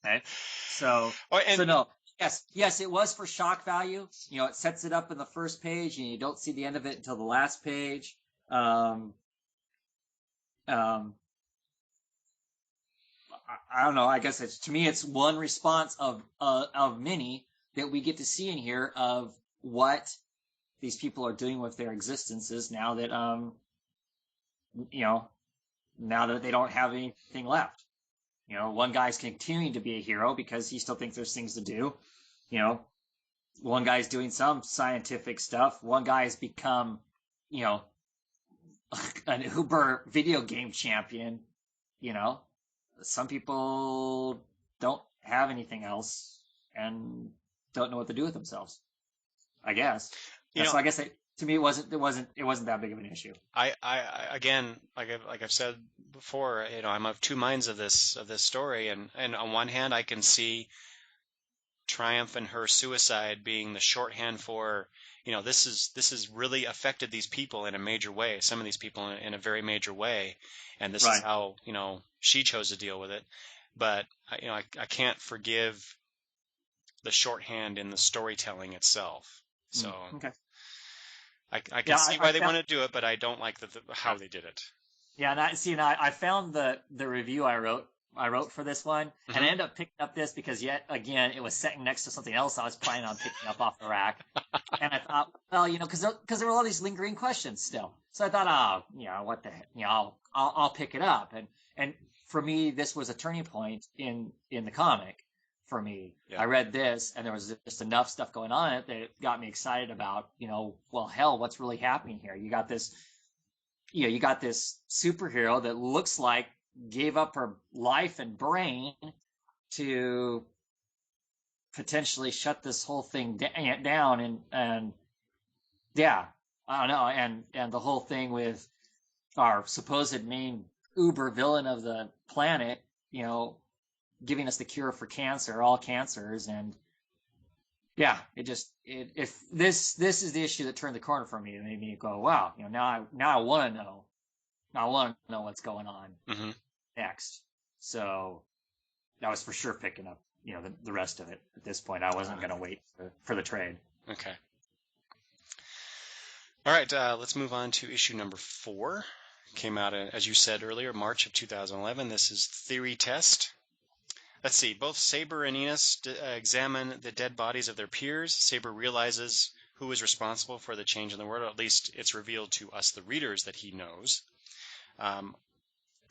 Okay. So no. Yes, it was for shock value. It sets it up in the first page, and you don't see the end of it until the last page. I don't know. I guess to me, it's one response of many that we get to see in here of what these people are doing with their existences now that now that they don't have anything left. One guy's continuing to be a hero because he still thinks there's things to do. One guy's doing some scientific stuff. One guy has become, an Uber video game champion, you know, some people don't have anything else and don't know what to do with themselves. I guess. You know, So I guess to me it wasn't that big of an issue. I again, like I've said before, I'm of two minds of this story, and on one hand, I can see Triumph and her suicide being the shorthand for, this has really affected these people in a major way, some of these people in a very major way, and this is Right. how, she chose to deal with it. But, I can't forgive the shorthand in the storytelling itself. So Okay. I can Yeah, see I why they found. want to do it, but I don't like how they did it. Yeah, and I found the review I wrote for this one, and I Hmm. ended up picking up this because yet again it was sitting next to something else I was planning on picking up off the rack, and I thought, well, because there were all these lingering questions still, so I thought, what the heck, I'll pick it up, and for me this was a turning point in the comic. For me, Yeah. I read this, and there was just enough stuff going on in it that it got me excited about, well, hell, what's really happening here? You got this superhero that looks like gave up her life and brain to potentially shut this whole thing down, and yeah, I don't know, and the whole thing with our supposed main uber villain of the planet, giving us the cure for cancer, all cancers, and yeah, if this is the issue that turned the corner for me, it made me go, wow, now I want to know. I want to know what's going on Hmm. next. So I was for sure picking up, the rest of it at this point. I wasn't going to wait for the trade. Okay. All right, let's move on to issue number 4. Came out, as you said earlier, March of 2011. This is Theory Test. Let's see. Both Saber and Enos examine the dead bodies of their peers. Saber realizes who is responsible for the change in the world. Or at least it's revealed to us, the readers, that he knows. Um,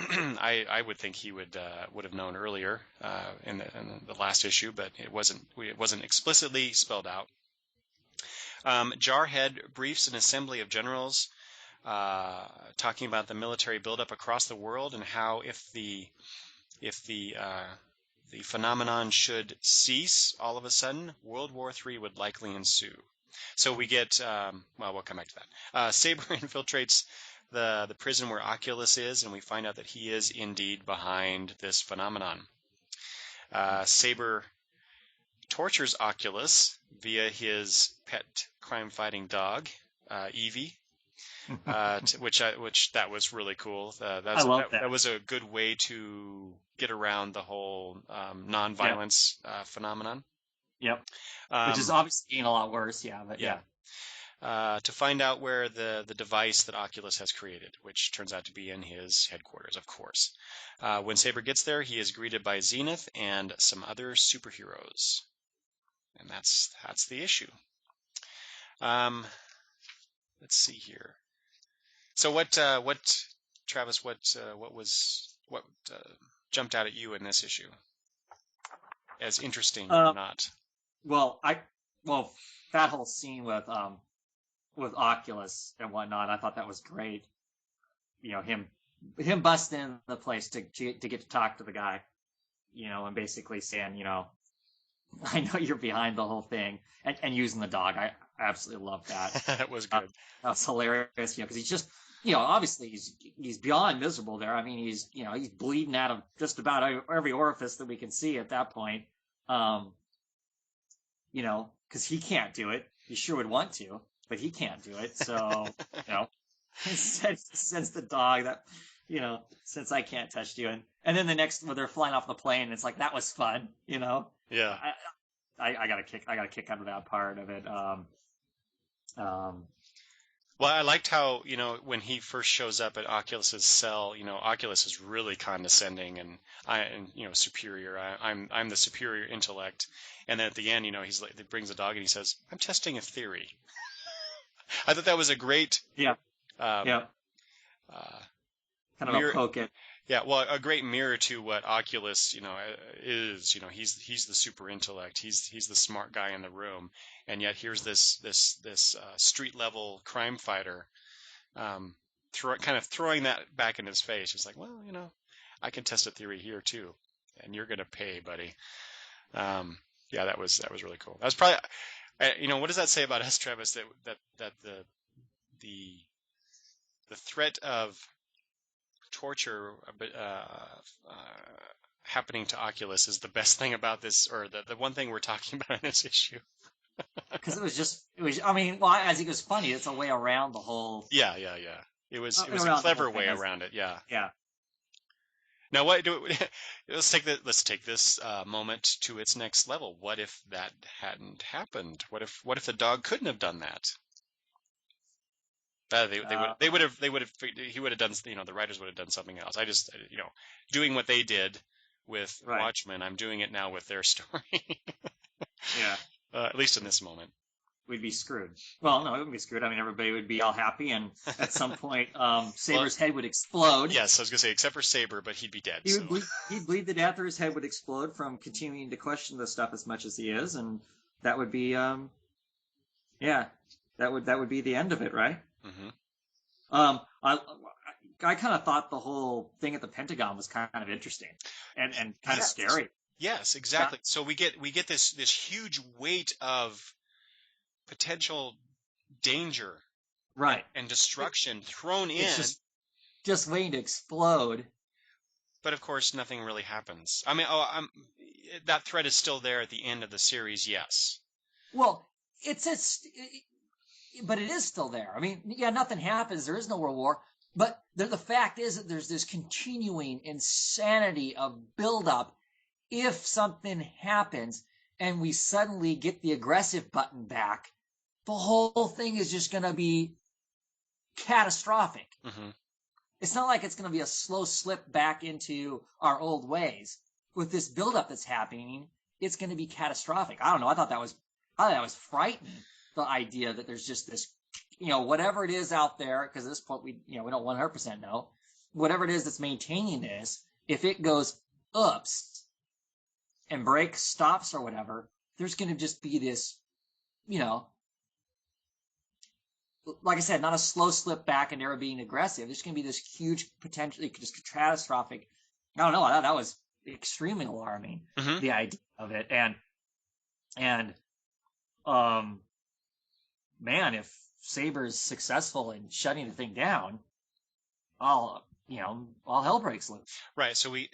I would think he would have known earlier in the last issue, but it wasn't explicitly spelled out. Jarhead briefs an assembly of generals talking about the military buildup across the world and how if the phenomenon should cease all of a sudden, World War III would likely ensue. So we get, well, we'll come back to that. Saber infiltrates the prison where Oculus is, and we find out that he is indeed behind this phenomenon. Saber tortures Oculus via his pet crime-fighting dog, Evie, which that was really cool. I love That that. was a good way to get around the whole Yep. nonviolence phenomenon. Yep. Which is Um, obviously getting a lot worse. Yeah. But yeah, yeah. to find out where the device that Oculus has created, which turns out to be in his headquarters, of course. When Saber gets there, he is greeted by Zenith and some other superheroes, and that's the issue. Um, let's see here. So Travis, what jumped out at you in this issue as interesting or Uh, not? well, that whole scene with Oculus and whatnot, I thought that was great. Him busting in the place to get to talk to the guy, and basically saying, I know you're behind the whole thing, and using the dog. I absolutely love that. That was Uh, good. that was hilarious, because he's just, obviously he's beyond miserable there. I mean, he's bleeding out of just about every orifice that we can see at that point. Um, because he can't do it. He sure would want to, but he can't do it. So, instead he sends the dog that, since I can't touch you, and then the next when they're flying off the plane, it's like that was fun. Yeah. I, I got a kick out of that part of it. Um, Well, I liked how, when he first shows up at Oculus's cell, Oculus is really condescending and superior. I'm the superior intellect. And then at the end, he's like, he brings a dog and he says, "I'm testing a theory." I thought that was a great yeah, um, yeah, uh, kind of a mirror. poke it. Yeah, well, a great mirror to what Oculus, is. He's the super intellect. He's the smart guy in the room, and yet here's this street level crime fighter, um, kind of throwing that back in his face. It's like, well, I can test a theory here too, and you're gonna pay, buddy. Yeah, that was really cool. That was probably, what does that say about us, Travis? That the threat of torture happening to Oculus is the best thing about this, or the one thing we're talking about in this issue. Because I mean, well, I think it was funny. It's a way around the whole. Yeah. It was a clever way around it. Yeah. Yeah. Now, let's take this moment to its next level. What if that hadn't happened? What if the dog couldn't have done that? He would have done, the writers would have done something else. I just, doing what they did with Watchmen, I'm doing it now with their story. Yeah. At least in this moment. We'd be screwed. Well, no, it wouldn't be screwed. I mean, everybody would be all happy, and at some point, Saber's head would explode. Yes, I was going to say, except for Saber, but he'd be dead. He'd bleed to death, or his head would explode from continuing to question the stuff as much as he is, and that would be, that would be the end of it, right? Mm-hmm. I kind of thought the whole thing at the Pentagon was kind of interesting and kind of scary. Yes, exactly. Yeah. So we get this huge weight of potential danger, right, and destruction thrown in, just waiting to explode. But of course, nothing really happens. I mean, that threat is still there at the end of the series. Yes. Well, but it is still there. I mean, yeah, nothing happens. There is no World War. But the fact is that there's this continuing insanity of buildup. If something happens and we suddenly get the aggressive button back, the whole thing is just going to be catastrophic. Mm-hmm. It's not like it's going to be a slow slip back into our old ways. With this buildup that's happening, it's going to be catastrophic. I don't know. I thought that was frightening. The idea that there's just this, whatever it is out there, because at this point we don't 100% know, whatever it is that's maintaining this, if it goes oops and breaks, stops, or whatever, there's going to just be this, like I said, not a slow slip back and never being aggressive. There's going to be this huge, potentially just catastrophic. I don't know. That was extremely alarming. Mm-hmm. The idea of it, and man, if Saber's successful in shutting the thing down, all hell breaks loose. Right. So we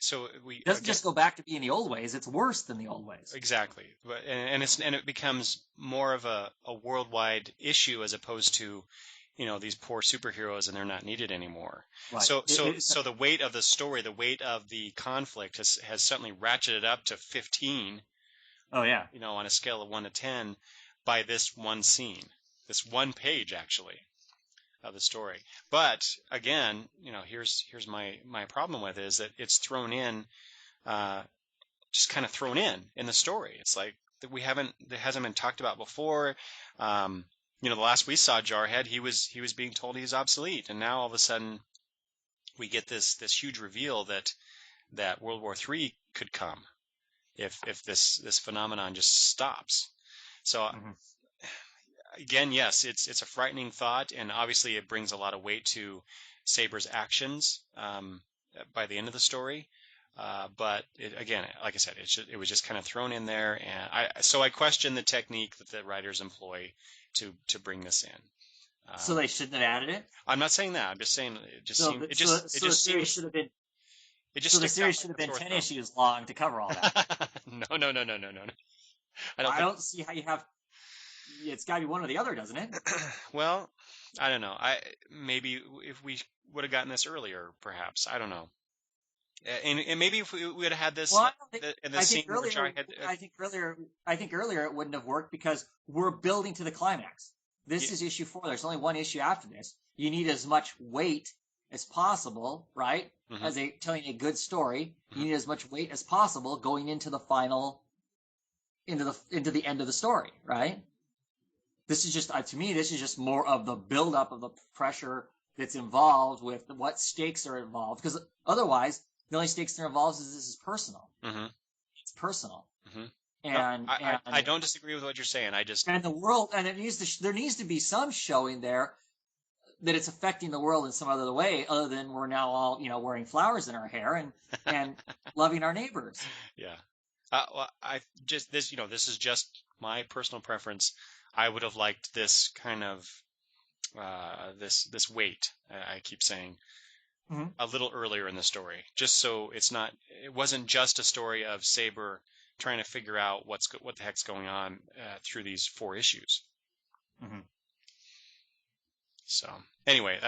doesn't just go back to being the old ways. It's worse than the old ways. Exactly. But and it becomes more of a worldwide issue as opposed to, these poor superheroes and they're not needed anymore. Right. So the weight of the story, the weight of the conflict has certainly ratcheted up to 15. Oh yeah. On a scale of 1 to 10 by this one scene. This one page, actually, of the story. But again, here's my problem with it is that it's thrown in, just kind of thrown in the story. It's like that hasn't been talked about before. The last we saw Jarhead, he was being told he's obsolete, and now all of a sudden we get this huge reveal that World War III could come if this phenomenon just stops. So. Mm-hmm. Again, yes, it's a frightening thought, and obviously it brings a lot of weight to Saber's actions by the end of the story. But again, like I said, it was just kind of thrown in there, and I question the technique that the writers employ to bring this in. So they shouldn't have added it? I'm not saying that. I'm just saying the series should have been. The series should have been 10 issues long to cover all that. No. I don't see how you have. It's got to be one or the other, doesn't it? Well, I don't know. Maybe if we would have gotten this earlier, perhaps. I don't know. And maybe if we would have had this. Well, I think earlier it wouldn't have worked because we're building to the climax. This is issue 4. There's only one issue after this. You need as much weight as possible, right? Mm-hmm. As telling a good story, mm-hmm. You need as much weight as possible going into the final, into the end of the story, right? This is just, to me, this is just more of the buildup of the pressure that's involved with what stakes are involved. Because otherwise, the only stakes that are involved is this is personal. Mm-hmm. It's personal. Mm-hmm. And I don't disagree with what you're saying. And the world, and there needs to be some showing there that it's affecting the world in some other way other than we're now all, wearing flowers in our hair and loving our neighbors. Yeah. Well, I just this you know this is just my personal preference. I would have liked this kind of this weight. I keep saying Mm-hmm. a little earlier in the story, just so it wasn't just a story of Saber trying to figure out what the heck's going on through these 4 issues. Mm-hmm. So anyway,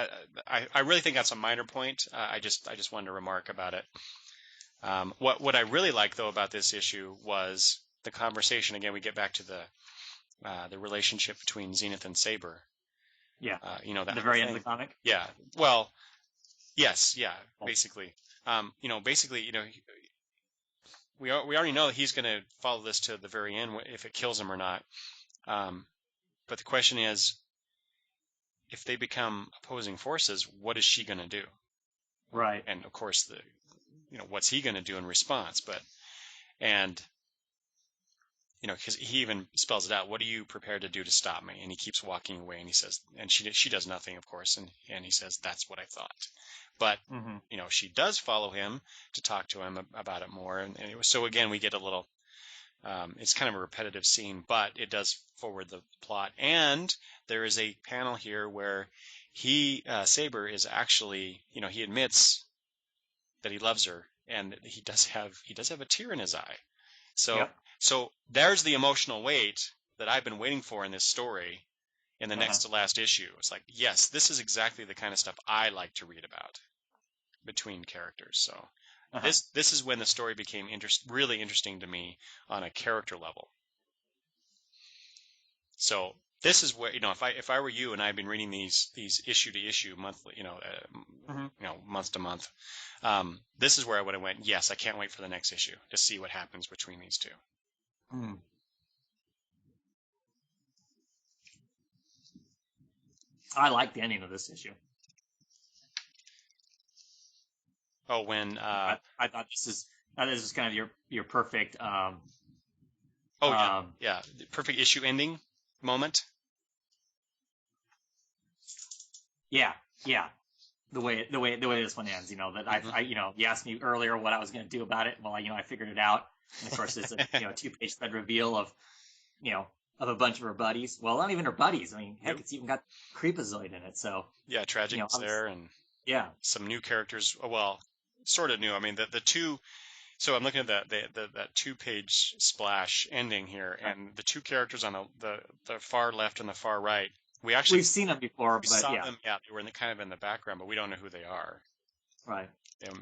I really think that's a minor point. I just wanted to remark about it. What I really like though about this issue was the conversation. Again, we get back to the relationship between Zenith and Saber. Yeah. That the very end of the comic. Yeah. Well, yes. Yeah. Basically, basically, we already know he's going to follow this to the very end if it kills him or not. But the question is, if they become opposing forces, what is she going to do? Right. And of course, what's he going to do in response? Because he even spells it out. What are you prepared to do to stop me? And he keeps walking away, and he says, and she does nothing, of course, and he says, that's what I thought. But Mm-hmm. She does follow him to talk to him about it more, and so again we get a little. It's kind of a repetitive scene, but it does forward the plot. And there is a panel here where Saber is actually, he admits that he loves her, and he does have a tear in his eye. So, Yep. so there's the emotional weight that I've been waiting for in this story in the next to last issue. It's like, yes, this is exactly the kind of stuff I like to read about between characters. So this is when the story became really interesting to me on a character level. So this is where, if I were you and I've been reading these issue to issue monthly, month to month, this is where I would have went, yes, I can't wait for the next issue to see what happens between these two. Mm. I like the ending of this issue. Oh, when I thought this is kind of your perfect. Yeah, the perfect issue ending moment. Yeah, the way this one ends, that you asked me earlier what I was going to do about it. Well, I figured it out. And of course, it's a 2-page thread reveal of of a bunch of her buddies. Well, not even her buddies. I mean, heck, it's even got Creepazoid in it. So yeah, Tragic's there, and some new characters. Well, sort of new. I mean, the two. So I'm looking at that 2-page splash ending here, and the two characters on the far left and the far right. We've seen them before, but saw them. Yeah, they were kind of in the background, but we don't know who they are. Right.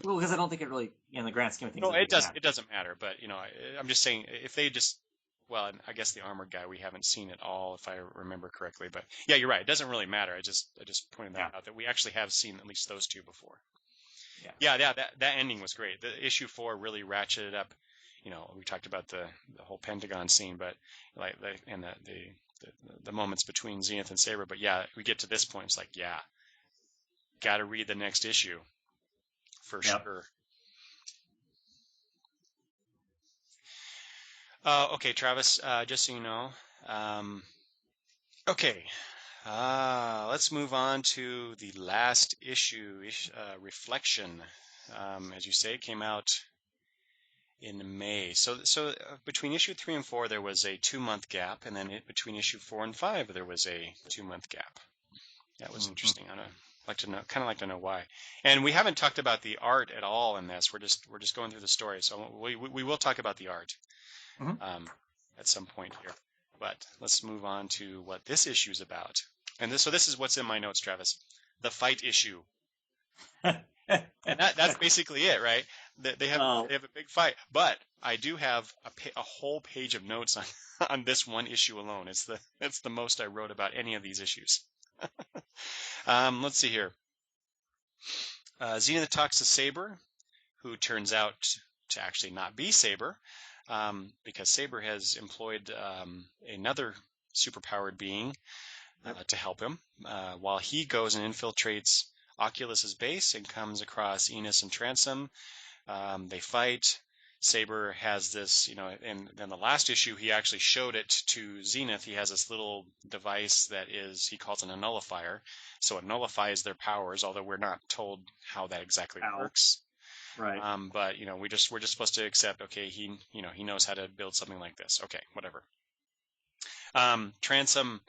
Well, because I don't think it really, in the grand scheme of things, no, it doesn't matter. But I'm just saying, if they just, well, I guess the armored guy we haven't seen at all, if I remember correctly. But yeah, you're right. It doesn't really matter. I just pointed that out, that we actually have seen at least those two before. Yeah. That ending was great. The issue 4 really ratcheted up. We talked about the whole Pentagon scene, but and the moments between Zenith and Saber. But yeah, we get to this point. It's like, yeah, got to read the next issue for sure. Okay, Travis, just so you know. Okay, let's move on to the last issue, Reflection. As you say, it came out in May. So between issue 3 and 4, there was a 2-month gap, and then between issue 4 and 5, there was a 2-month gap. That was interesting. I'd like to know why. And we haven't talked about the art at all in this. We're just going through the story. So we will talk about the art at some point here. But let's move on to what this issue is about. And this is what's in my notes, Travis. The fight issue. And that's basically it, right? They have a big fight. But I do have a whole page of notes on this one issue alone. It's the most I wrote about any of these issues. Let's see here. Zenith talks to Saber, who turns out to actually not be Saber, because Saber has employed another superpowered being to help him, while he goes and infiltrates Oculus's base and comes across Enos and Transom. They fight. Saber has this, and then the last issue, he actually showed it to Zenith. He has this little device that he calls it a nullifier. So it nullifies their powers, although we're not told how that exactly works. Right. But we're just supposed to accept, okay, he knows how to build something like this. Okay, whatever. Transom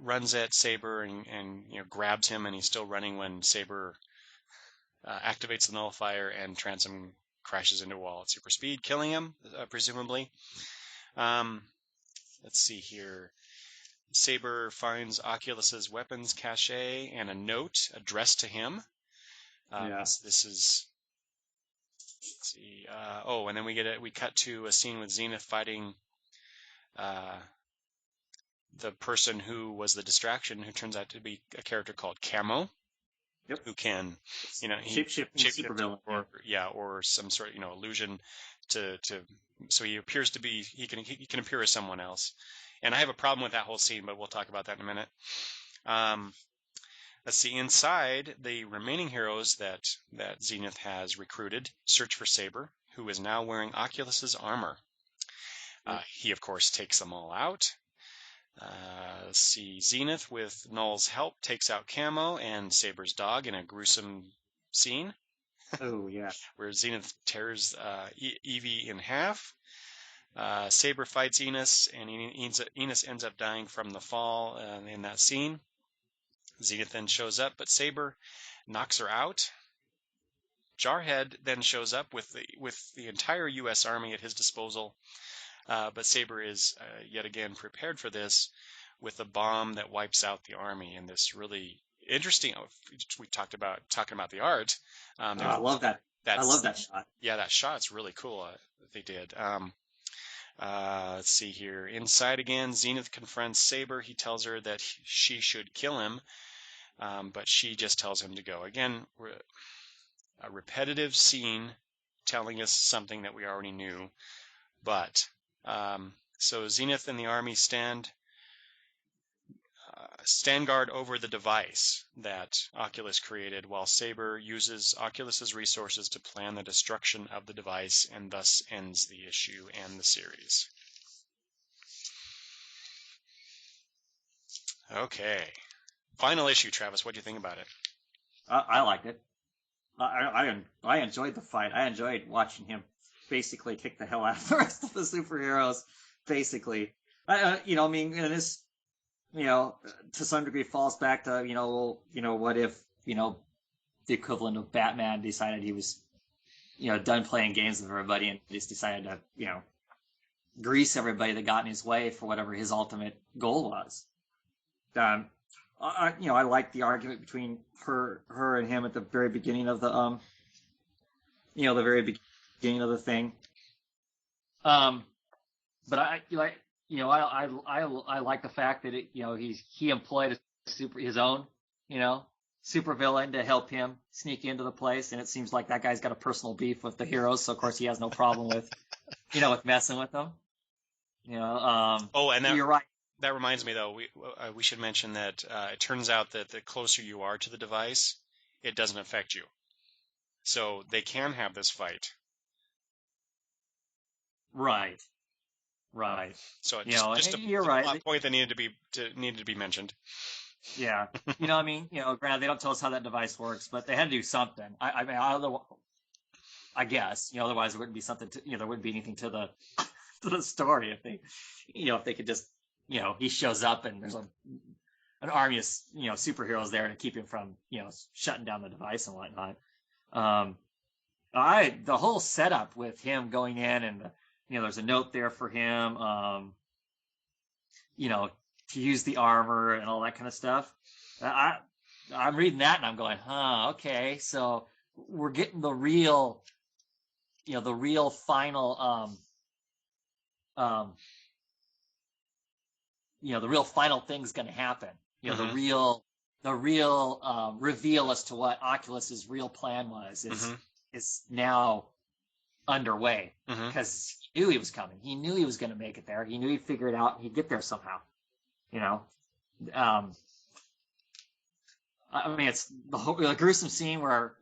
runs at Saber and grabs him, and he's still running when Saber activates the nullifier, and Transom crashes into a wall at super speed, killing him, presumably. Let's see here. Saber finds Oculus's weapons cache and a note addressed to him. This is. Let's see. And then we cut to a scene with Zenith fighting the person who was the distraction, who turns out to be a character called Camo. Yep. Who can, shape-shifting or some sort of illusion to so he appears to be he can appear as someone else, and I have a problem with that whole scene, but we'll talk about that in a minute. Let's see. Inside, the remaining heroes that Zenith has recruited search for Saber, who is now wearing Oculus's armor. He of course takes them all out. Let's see. Zenith, with Null's help, takes out Camo and Saber's dog in a gruesome scene. Oh, yeah. Where Zenith tears Evie in half. Saber fights Enos, and Enos ends up dying from the fall in that scene. Zenith then shows up, but Saber knocks her out. Jarhead then shows up with the entire U.S. Army at his disposal. But Saber is yet again prepared for this with a bomb that wipes out the army. And this really interesting. We talked about talking about the art. I love that. I love that shot. Yeah, that shot's really cool. That they did. Let's see here. Inside again, Zenith confronts Saber. He tells her that she should kill him, but she just tells him to go. Again, a repetitive scene telling us something that we already knew, but. So Zenith and the army stand guard over the device that Oculus created, while Saber uses Oculus's resources to plan the destruction of the device, and thus ends the issue and the series. Okay. Final issue, Travis. What do you think about it? I liked it. I enjoyed the fight. I enjoyed watching him basically kick the hell out of the rest of the superheroes, basically. And this, to some degree falls back to, what if, the equivalent of Batman decided he was, done playing games with everybody and just decided to, grease everybody that got in his way for whatever his ultimate goal was. I like the argument between her and him at the very beginning of the, the very beginning of the thing. But I like the fact that he employed his own super villain to help him sneak into the place, and it seems like that guy's got a personal beef with the heroes, so of course he has no problem with with messing with them. And you're right. That reminds me, though, we should mention that it turns out that the closer you are to the device, it doesn't affect you. So they can have this fight. Right. So just you're right. A point that needed to be mentioned. Yeah. Granted, they don't tell us how that device works, but they had to do something. I guess, otherwise there wouldn't be something there wouldn't be anything to the story if they could just, he shows up and there's an army of, superheroes there to keep him from, shutting down the device and whatnot. The whole setup with him going in and, there's a note there for him, to use the armor and all that kind of stuff. I'm reading that and I'm going, okay, so we're getting the real, the real final, the real final thing's going to happen. The real reveal as to what Oculus's real plan was is now underway, because he knew he was coming. He knew he was going to make it there. He knew he'd figure it out and he'd get there somehow. It's the gruesome scene where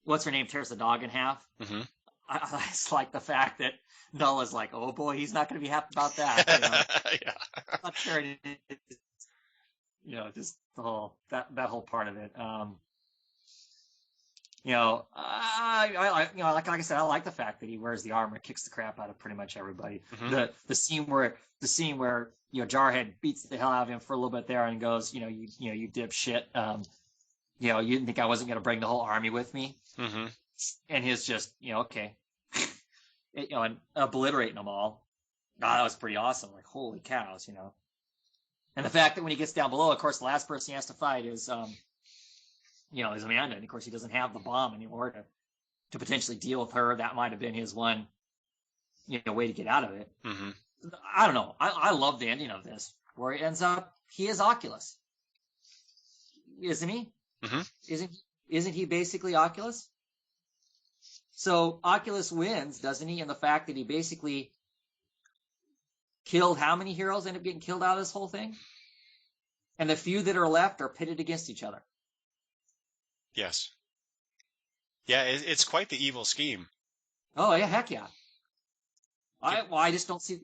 what's her name tears the dog in half. Mm-hmm. I just like the fact that Nola's like, oh boy, he's not going to be happy about that. You know, Yeah. not sure it is, you know, just the whole that whole part of it. You know, you know, like I said, I like the fact that he wears the armor, kicks the crap out of pretty much everybody. Mm-hmm. The scene where you know Jarhead beats the hell out of him for a little bit there and goes, you know, you dipshit. You know, you didn't think I wasn't going to bring the whole army with me, Mm-hmm. and his just, you know, okay, you know, and obliterating them all. That was pretty awesome. Like, holy cows, you know. And the fact that when he gets down below, of course, the last person he has to fight is, you know, is Amanda. And of course, he doesn't have the bomb anymore to potentially deal with her. That might have been his one, you know, way to get out of it. Mm-hmm. I don't know. I love the ending of this, where he ends up, he is Oculus, isn't he? Mm-hmm. Isn't he basically Oculus? So Oculus wins, doesn't he? And the fact that he basically killed how many heroes end up getting killed out of this whole thing? And the few that are left are pitted against each other. Yes. Yeah, it's quite the evil scheme. Oh yeah, heck yeah. I just don't see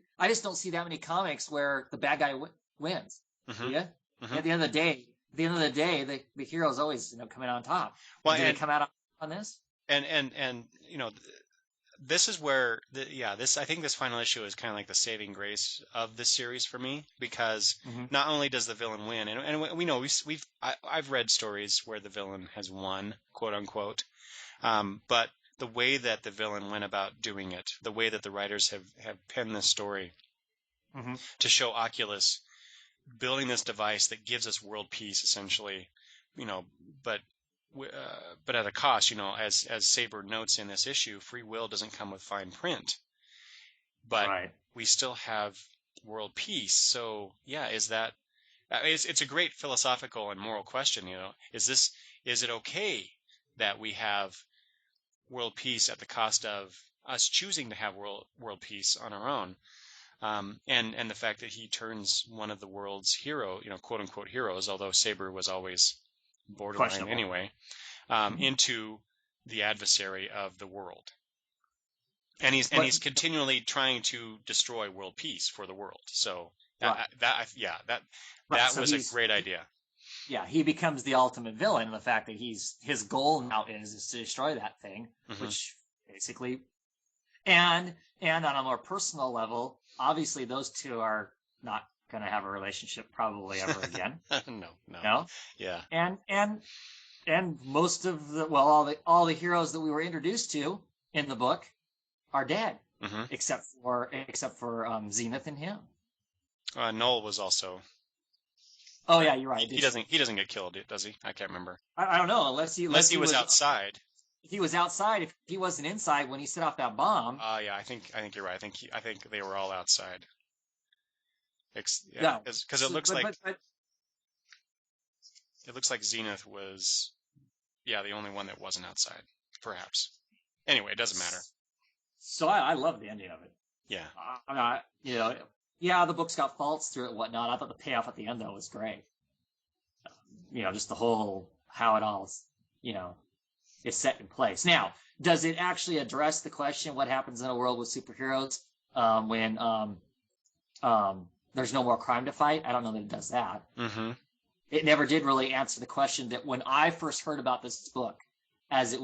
that many comics where the bad guy wins. Mm-hmm. Yeah. Mm-hmm. At the end of the day, the hero's always, you know, coming out on top. Well, and do they come out on this? And you know, this is where this I think this final issue is kind of like the saving grace of this series for me, because not only does the villain win, and we know I've read stories where the villain has won, quote unquote, but the way that the villain went about doing it, the way that the writers have penned this story to show Oculus building this device that gives us world peace, essentially, you know, but at a cost, you know, as Saber notes in this issue, free will doesn't come with fine print, but right. we still have world peace. So yeah, is that it's a great philosophical and moral question, you know, is it okay that we have world peace at the cost of us choosing to have world peace on our own? And the fact that he turns one of the world's hero, you know, quote unquote heroes, although Saber was always borderline anyway, into the adversary of the world. And he's continually trying to destroy world peace for the world. So that was a great idea. Yeah, he becomes the ultimate villain. The fact that his goal now is to destroy that thing, which basically, and on a more personal level, obviously those two are not going to have a relationship probably ever again. No. Yeah. And most of all the heroes that we were introduced to in the book are dead, except for Zenith and him. Noel was also. Oh yeah, you're right. He doesn't get killed, does he? I can't remember. I don't know unless he was outside. If he was outside, if he wasn't inside when he set off that bomb. Yeah, I think you're right. I think they were all outside. Yeah, because it looks it looks like Zenith was, the only one that wasn't outside, perhaps. Anyway, it doesn't matter. So I love the ending of it. Yeah. You know, the book's got faults through it and whatnot. I thought the payoff at the end, though, was great. You know, just the whole, how it all, you know, is set in place. Now, does it actually address the question, what happens in a world with superheroes when there's no more crime to fight? I don't know that it does that. It never did really answer the question that when I first heard about this book, as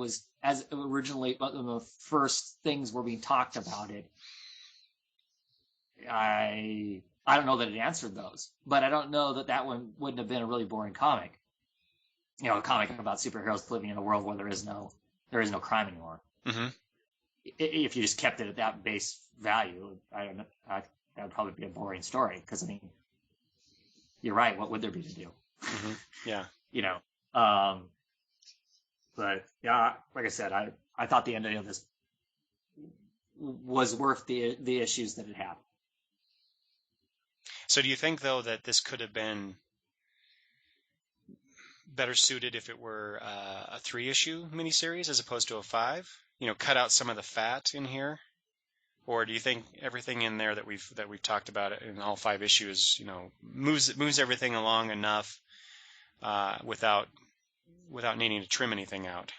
originally, when the first things were being talked about it, I don't know that it answered those, but I don't know that one wouldn't have been a really boring comic. You know, a comic about superheroes living in a world where there is no crime anymore. If you just kept it at that base value, I don't know, that would probably be a boring story. Because I mean, you're right. What would there be to do? Yeah. You know. But yeah, like I said, I thought the ending of this was worth the issues that it had. So do you think, though, that this could have been better suited if it were a 3-issue miniseries as opposed to a 5? You know, cut out some of the fat in here? Or do you think everything in there that we've talked about in all 5 issues, you know, moves everything along enough without needing to trim anything out?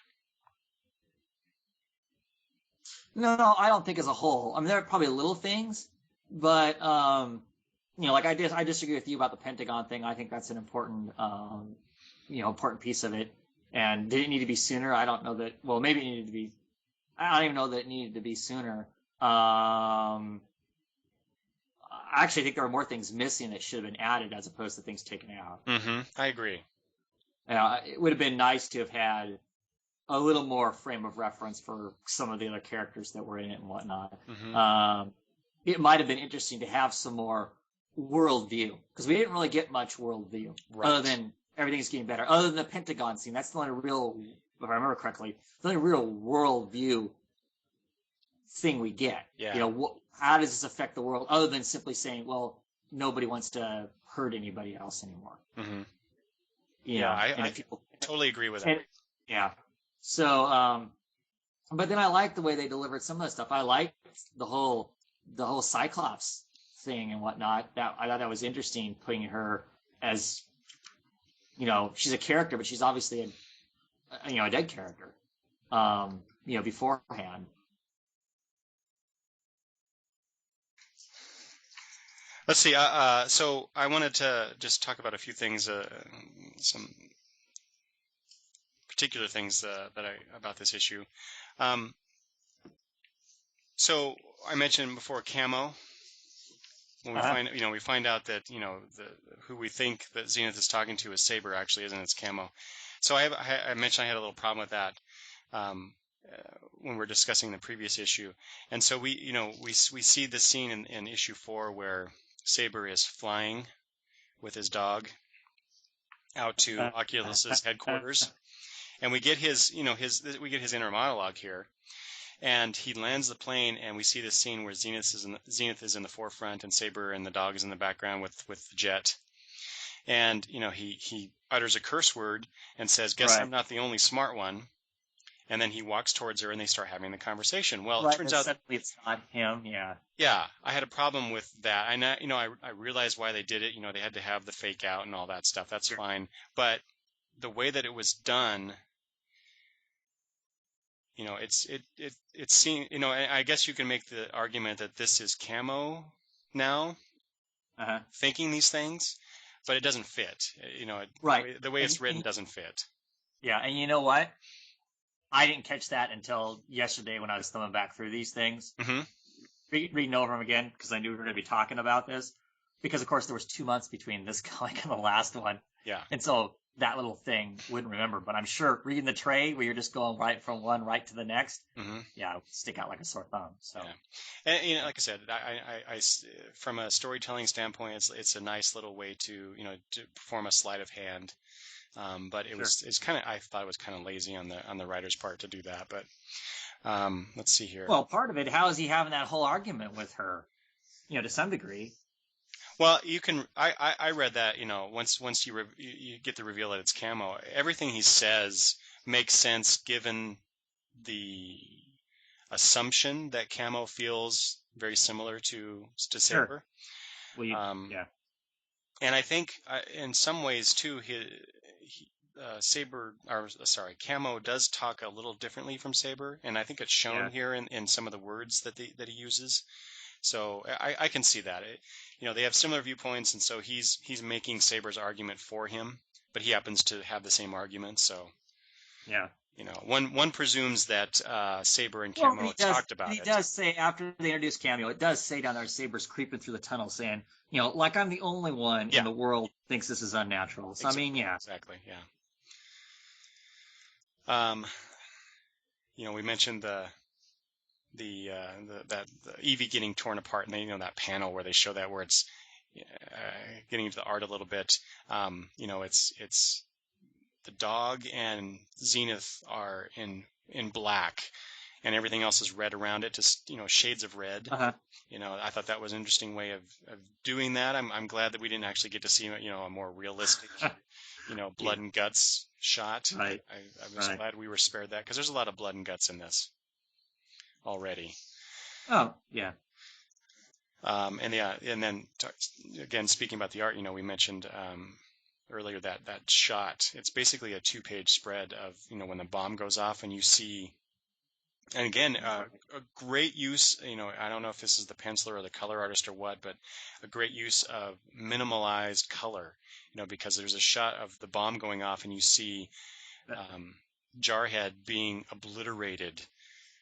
No, I don't think as a whole. I mean, there are probably little things, but like I disagree with you about the Pentagon thing. I think that's an important, important piece of it. And did it need to be sooner? I don't know that. Well, maybe it needed to be. I don't even know that it needed to be sooner. I actually think there are more things missing that should have been added as opposed to things taken out. Mm-hmm. I agree. It would have been nice to have had a little more frame of reference for some of the other characters that were in it and whatnot. Mm-hmm. It might have been interesting to have some more world view because we didn't really get much world view other than everything's getting better. Other than the Pentagon scene, that's the only real, if I remember correctly, the only real world view thing we get. Yeah. How does this affect the world other than simply saying, well, nobody wants to hurt anybody else anymore. Mm-hmm. I totally agree with that. Yeah. So, but then I like the way they delivered some of the stuff. I liked the whole Cyclops thing and whatnot. That I thought that was interesting, putting her as, she's a character, but she's obviously a dead character. Beforehand. Let's see. So I wanted to just talk about a few things, some particular things about this issue. So I mentioned before camo. When we find out that who we think that Zenith is talking to is Saber actually isn't. It's camo. So I mentioned I had a little problem with that when we're discussing the previous issue, and so we see the scene in issue 4 where Saber is flying with his dog out to Oculus's headquarters, and we get his inner monologue here. And he lands the plane, and we see this scene where Zenith is in the forefront, and Saber and the dog is in the background with the jet. And he utters a curse word and says, "Guess I'm not the only smart one." And then he walks towards her, and they start having the conversation. Well, it turns out it's not him. Yeah. Yeah, I had a problem with that. I realized why they did it. They had to have the fake out and all that stuff. That's fine. But the way that it was done. It seems, I guess you can make the argument that this is camo now, thinking these things, but it doesn't fit. The way it's written doesn't fit. Yeah, and you know what? I didn't catch that until yesterday when I was thumbing back through these things, reading over them again because I knew we were going to be talking about this. Because of course there was 2 months between this comic and the last one. Yeah, and so that little thing wouldn't remember, but I'm sure reading the trade where you're just going right from one right to the next, yeah, it would stick out like a sore thumb. So, yeah. And like I said, I from a storytelling standpoint, it's a nice little way to perform a sleight of hand. But it's kind of, I thought it was kind of lazy on the writer's part to do that. But let's see here. Well, part of it, how is he having that whole argument with her? To some degree. Well, you can. I read that once you get the reveal that it's camo, everything he says makes sense given the assumption that camo feels very similar to Saber. Well, yeah. And I think in some ways too, camo does talk a little differently from Saber, and I think it's shown here in some of the words that he uses. So I can see that. They have similar viewpoints, and so he's making Saber's argument for him, but he happens to have the same argument. So yeah, one presumes that Saber and Camo talked about it. He does say after they introduce Cameo, it does say down there Saber's creeping through the tunnel, saying, like I'm the only one in the world thinks this is unnatural. So exactly. I mean, yeah, exactly, yeah. We mentioned the Eevee getting torn apart, and then that panel where they show that where it's getting into the art a little bit. It's the dog and Zenith are in black, and everything else is red around it, just shades of red. I thought that was an interesting way of doing that. I'm glad that we didn't actually get to see a more realistic blood and guts shot. Right. I was glad we were spared that because there's a lot of blood and guts in this already. Oh, yeah. And then again, speaking about the art, we mentioned earlier that shot. It's basically a 2-page spread of when the bomb goes off and you see And again, a great use, I don't know if this is the penciler or the color artist or what, but a great use of minimalized color, because there's a shot of the bomb going off and you see um, Jarhead being obliterated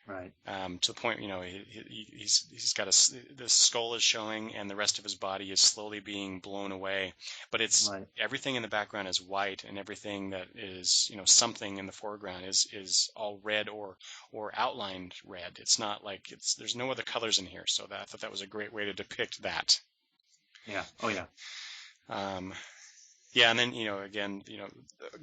Right. to the point, he's got the skull is showing and the rest of his body is slowly being blown away. But it's Right. everything in the background is white, and everything that is, something in the foreground is all red or outlined red. It's not like there's no other colors in here. So I thought that was a great way to depict that. Yeah. Oh yeah. Um, yeah, and then again,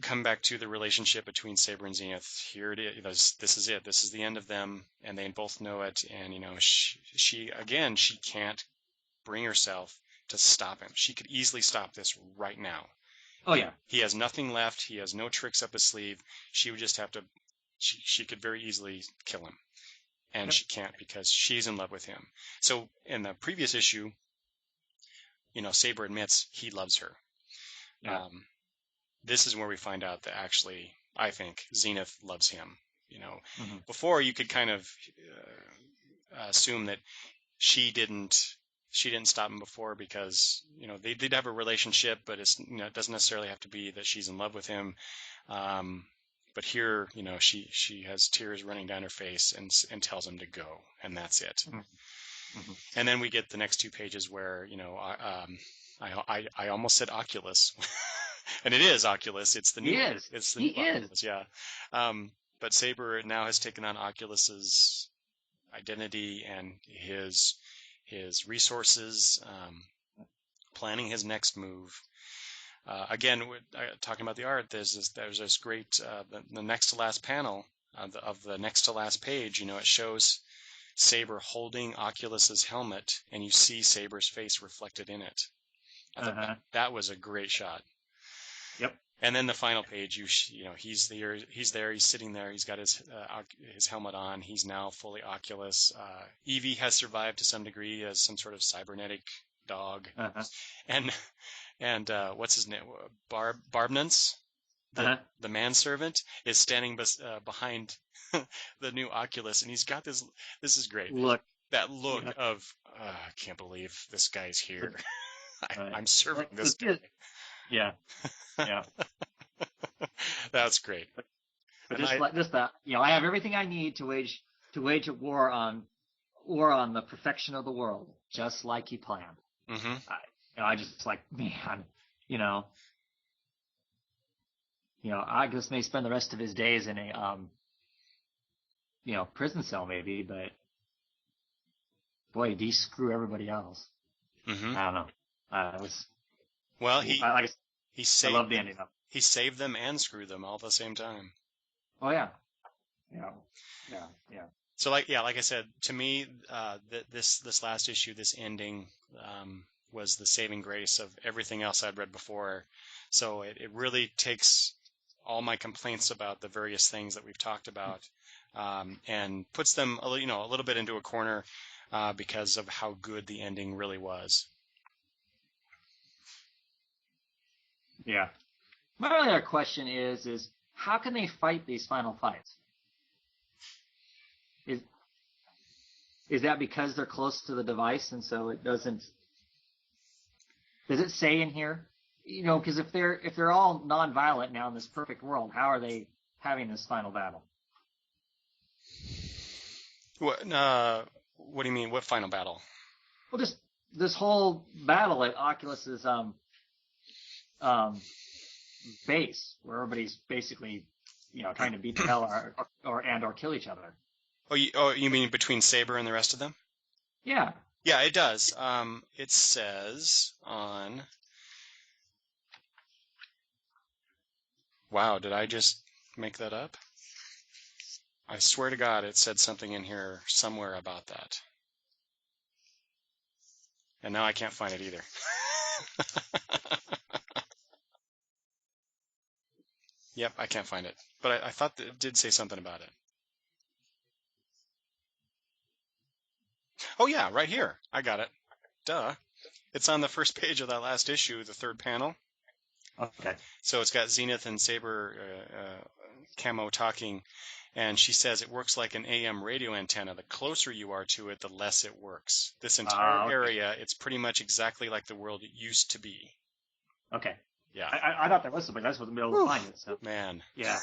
come back to the relationship between Saber and Zenith. Here it is. This is it. This is the end of them, and they both know it. And she again, she can't bring herself to stop him. She could easily stop this right now. Oh yeah. He has nothing left. He has no tricks up his sleeve. She would just have to. She could very easily kill him, and Yep. she can't because she's in love with him. So in the previous issue, Saber admits he loves her. Yeah. This is where we find out that actually, I think, Zenith loves him. Mm-hmm. Before you could kind of assume that she didn't stop him before because they did have a relationship, but it doesn't necessarily have to be that she's in love with him. But here, she has tears running down her face and tells him to go, and that's it. Mm-hmm. And then we get the next two pages where I almost said Oculus. And it is Oculus. It's the new. He is. It's the He new is. Oculus. Yeah. But Saber now has taken on Oculus's identity and his resources, planning his next move. Again, talking about the art, there's this great the next to last panel of the next to last page. It shows Saber holding Oculus's helmet, and you see Saber's face reflected in it. I thought that was a great shot. Yep. And then the final page, he's there, he's sitting there, he's got his helmet on, he's now fully Oculus. Evie has survived to some degree as some sort of cybernetic dog, and what's his name, Barbnance, the manservant, is standing behind the new Oculus, and he's got this. This is great. That look of I can't believe this guy's here. I'm serving this guy. Yeah. Yeah. That's great. But just that, I have everything I need to wage a war on the perfection of the world, just like he planned. Mm-hmm. I just like, man, Agus may spend the rest of his days in a prison cell maybe, but boy, did he screw everybody else. Mm-hmm. I don't know. It was well, he saved. I love the ending of it. He saved them and screwed them all at the same time. Oh yeah. So like I said, to me, this last issue, this ending, was the saving grace of everything else I'd read before. So it really takes all my complaints about the various things that we've talked about, and puts them a little bit into a corner, because of how good the ending really was. Yeah. My other question is how can they fight these final fights? Is that because they're close to the device and so it doesn't? Does it say in here? Because if they're all non-violent now in this perfect world, how are they having this final battle? What do you mean? What final battle? Well, just this whole battle at Oculus's base, where everybody's basically, trying to beat the hell or kill each other. Oh, you mean between Saber and the rest of them? Yeah. Yeah, it does. It says on. Wow, did I just make that up? I swear to God, it said something in here somewhere about that. And now I can't find it either. Yep, I can't find it. But I thought that it did say something about it. Oh yeah, right here. I got it. Duh. It's on the first page of that last issue, the third panel. Okay. So it's got Zenith and Saber camo talking, and she says it works like an AM radio antenna. The closer you are to it, the less it works. This entire Okay. area, it's pretty much exactly like the world it used to be. Okay. Yeah. I thought there was something. I just wasn't able to find it. So Man. yeah.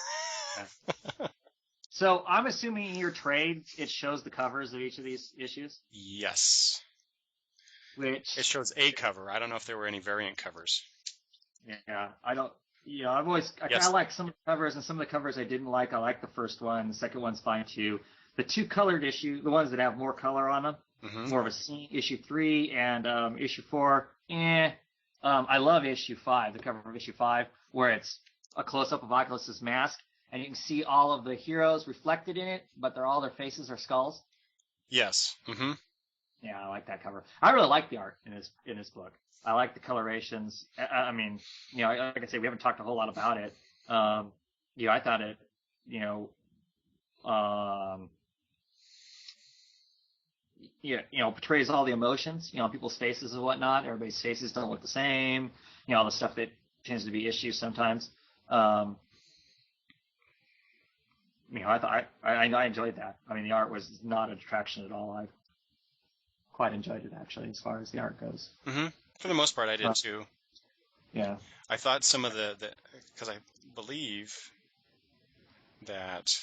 Yeah. So I'm assuming in your trade it shows the covers of each of these issues, Yes. It which shows a cover. I don't know if there were any variant covers. yeah, I don't. I kind Yes. of like some of the covers, and some of the covers I didn't like. I like the first one. The second one's fine too. The two colored issue, the ones that have more color on them, Mm-hmm. more of a scene, issue 3 and issue 4. I love issue 5, the cover of issue 5, where it's a close up of Oculus's mask, and you can see all of the heroes reflected in it, but all their faces are skulls. Yes. Mm-hmm. Yeah, I like that cover. I really like the art in this book. I like the colorations. I mean, like I say, we haven't talked a whole lot about it. I thought it, portrays all the emotions, people's faces and whatnot. Everybody's faces don't look the same. All the stuff that tends to be issues sometimes. I enjoyed that. I mean, the art was not a detraction at all. I quite enjoyed it actually, as far as the art goes. Mm-hmm. For the most part, I did too. Yeah. I thought some of because I believe that,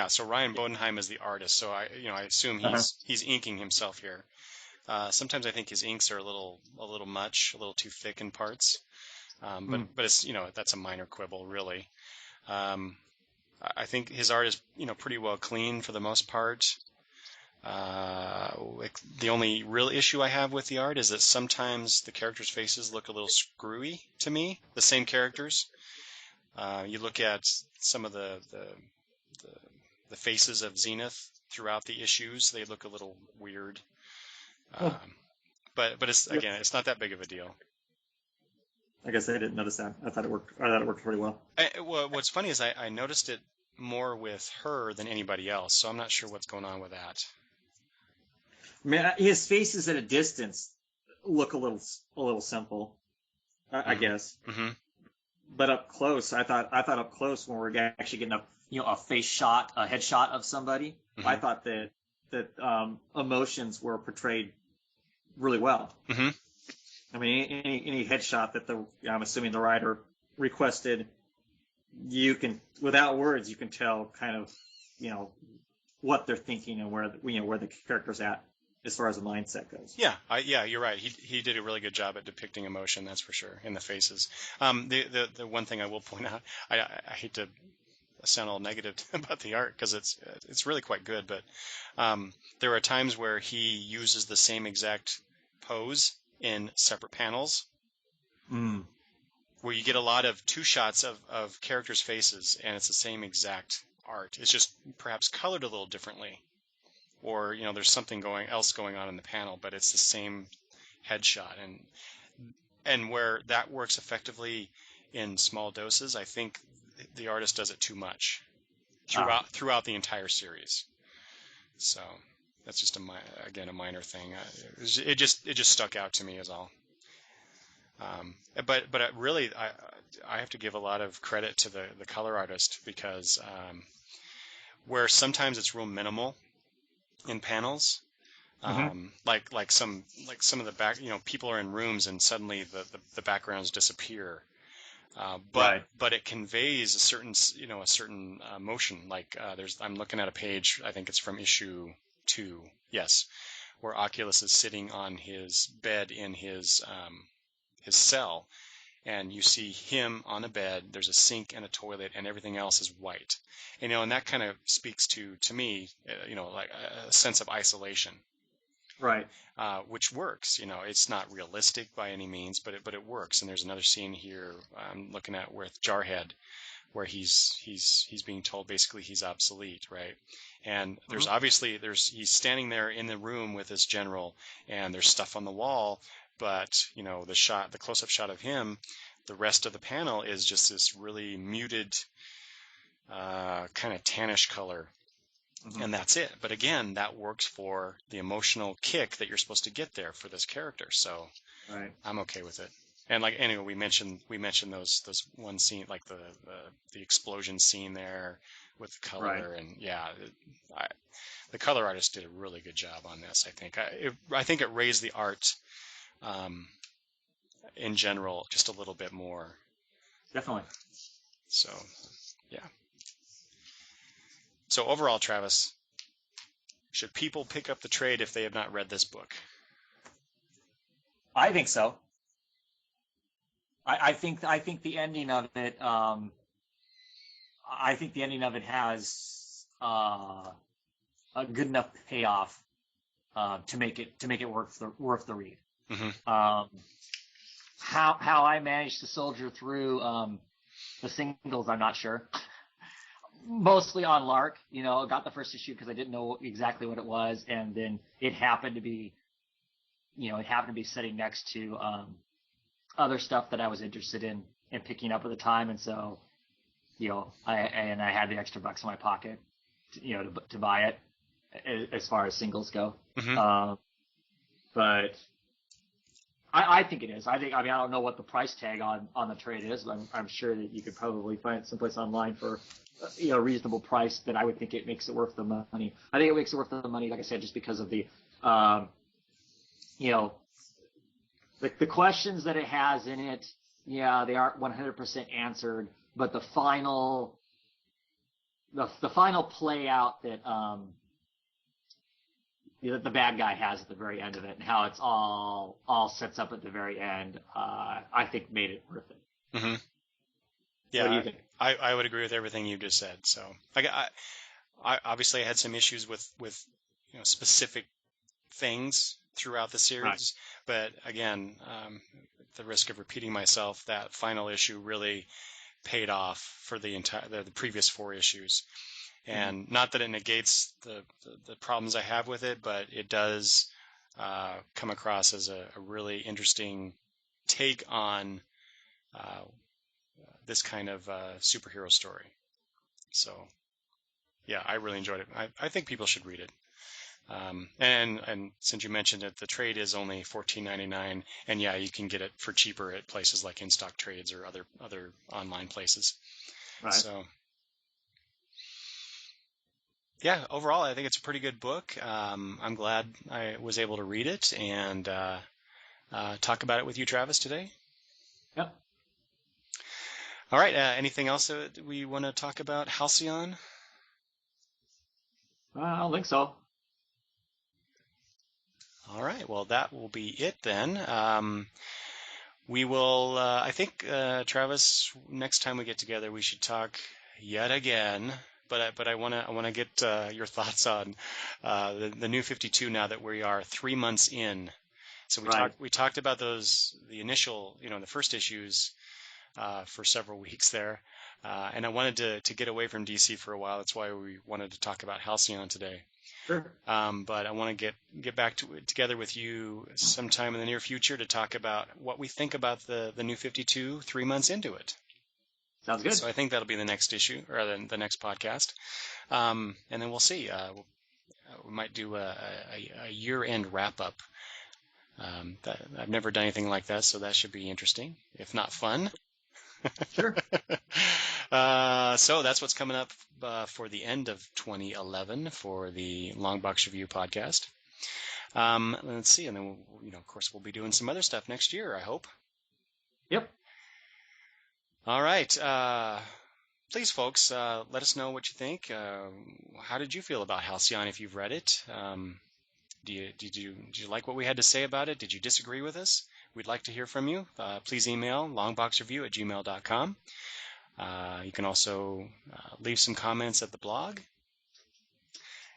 so Ryan Bodenheim is the artist, so I assume he's inking himself here. Sometimes I think his inks are a little much, a little too thick in parts. But it's, that's a minor quibble, really. I think his art is, pretty well clean for the most part. The only real issue I have with the art is that sometimes the characters' faces look a little screwy to me, the same characters. You look at some of the faces of Zenith throughout the issues, they look a little weird. But it's, again, it's not that big of a deal. I guess I didn't notice that. I thought it worked pretty well. Well, what's funny is I noticed it more with her than anybody else, so I'm not sure what's going on with that. I mean, his faces at a distance look a little simple, I guess. Mm-hmm. But up close, I thought up close when we're actually getting a face shot, a headshot of somebody, mm-hmm. I thought that emotions were portrayed really well. Mm-hmm. I mean, any headshot that I'm assuming the writer requested, you can, without words, you can tell kind of, what they're thinking and where the character's at as far as the mindset goes. Yeah, you're right. He did a really good job at depicting emotion, that's for sure, in the faces. The one thing I will point out, I hate to sound all negative about the art because it's really quite good, but there are times where he uses the same exact pose in separate panels, where you get a lot of two shots of characters' faces, and it's the same exact art. It's just perhaps colored a little differently, or there's something else going on in the panel, but it's the same headshot. And where that works effectively in small doses, I think the artist does it too much throughout the entire series. So that's just a minor thing. It just stuck out to me as all. But really, I have to give a lot of credit to the color artist, because where sometimes it's real minimal in panels, like some of the back, people are in rooms and suddenly the backgrounds disappear. But it conveys a certain motion. Like I'm looking at a page, I think it's from issue 2, yes, where Oculus is sitting on his bed in his cell, and you see him on a bed. There's a sink and a toilet, and everything else is white. And that kind of speaks to me, like a sense of isolation. Right. Which works. It's not realistic by any means, but it works. And there's another scene here I'm looking at with Jarhead, where he's being told basically he's obsolete, right? And there's obviously he's standing there in the room with his general, and there's stuff on the wall, but the close-up shot of him, the rest of the panel is just this really muted kind of tannish color. And that's it. But again, that works for the emotional kick that you're supposed to get there for this character. So I'm okay with it. And like anyway, we mentioned those one scene, like the explosion scene there with the Right. color, and yeah, I, the color artist did a really good job on this. I think I think it raised the art um, in general just a little bit more. Definitely. So yeah. So overall, Travis, should people pick up the trade if they have not read this book? I think so. I think the ending of it. I think the ending of it has a good enough payoff to make it worth the read. Mm-hmm. How I managed to soldier through the singles, I'm not sure. Mostly on Lark, got the first issue because I didn't know exactly what it was, and then it happened to be, sitting next to other stuff that I was interested in picking up at the time, and so, I had the extra bucks in my pocket, to buy it as far as singles go. Mm-hmm. But I think it is. I mean, I don't know what the price tag on the trade is, but I'm sure that you could probably find it someplace online for a reasonable price that I would think it makes it worth the money. I think it makes it worth the money, like I said, just because of the, you know, the questions that it has in it. Yeah, they aren't 100% answered, but the final play out that the bad guy has at the very end of it, and how it's all sets up at the very end, I think made it worth it. Mm-hmm. What do Yeah, you think? I would agree with everything you just said. So I obviously I had some issues with specific things throughout the Right. series, but again, at the risk of repeating myself, that final issue really paid off for the previous four issues. Mm-hmm. And not that it negates the problems I have with it, but it does come across as a really interesting take on uh, this kind of superhero story. So yeah, I really enjoyed it. I think people should read it. And since you mentioned it, the trade is only $14.99, and yeah, you can get it for cheaper at places like In Stock Trades or other online places. Right. So yeah, overall, I think it's a pretty good book. I'm glad I was able to read it and talk about it with you, Travis, today. Yep. All right. Anything else that we want to talk about, Halcyon? I don't think so. All right. Well, that will be it then. We will. I think, Travis, next time we get together, we should talk yet again. But I want to get your thoughts on the new 52 now that we are 3 months in. So Right. we talked about the initial, the first issues for several weeks there, and I wanted to get away from DC for a while. That's why we wanted to talk about Halcyon today. Sure. But I want to get back together with you sometime in the near future to talk about what we think about the new 52 3 months into it. Sounds good. So I think that'll be the next issue or the next podcast, and then we'll see. We might do a year-end wrap-up. I've never done anything like that, so that should be interesting, if not fun. Sure. So that's what's coming up for the end of 2011 for the Long Box Review podcast. Let's see, and then of course, we'll be doing some other stuff next year, I hope. Yep. All right. Please, folks, let us know what you think. How did you feel about Halcyon if you've read it? Did you like what we had to say about it? Did you disagree with us? We'd like to hear from you. Please email longboxreview@gmail.com. You can also leave some comments at the blog,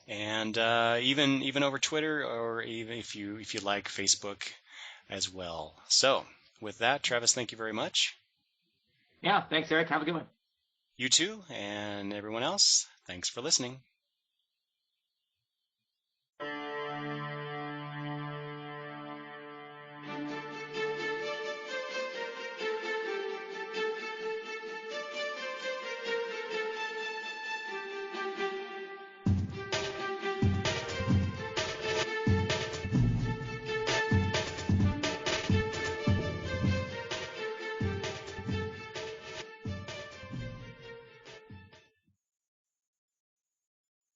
and even over Twitter, or even if you like Facebook as well. So with that, Travis, thank you very much. Yeah. Thanks, Eric. Have a good one. You too, and everyone else, thanks for listening.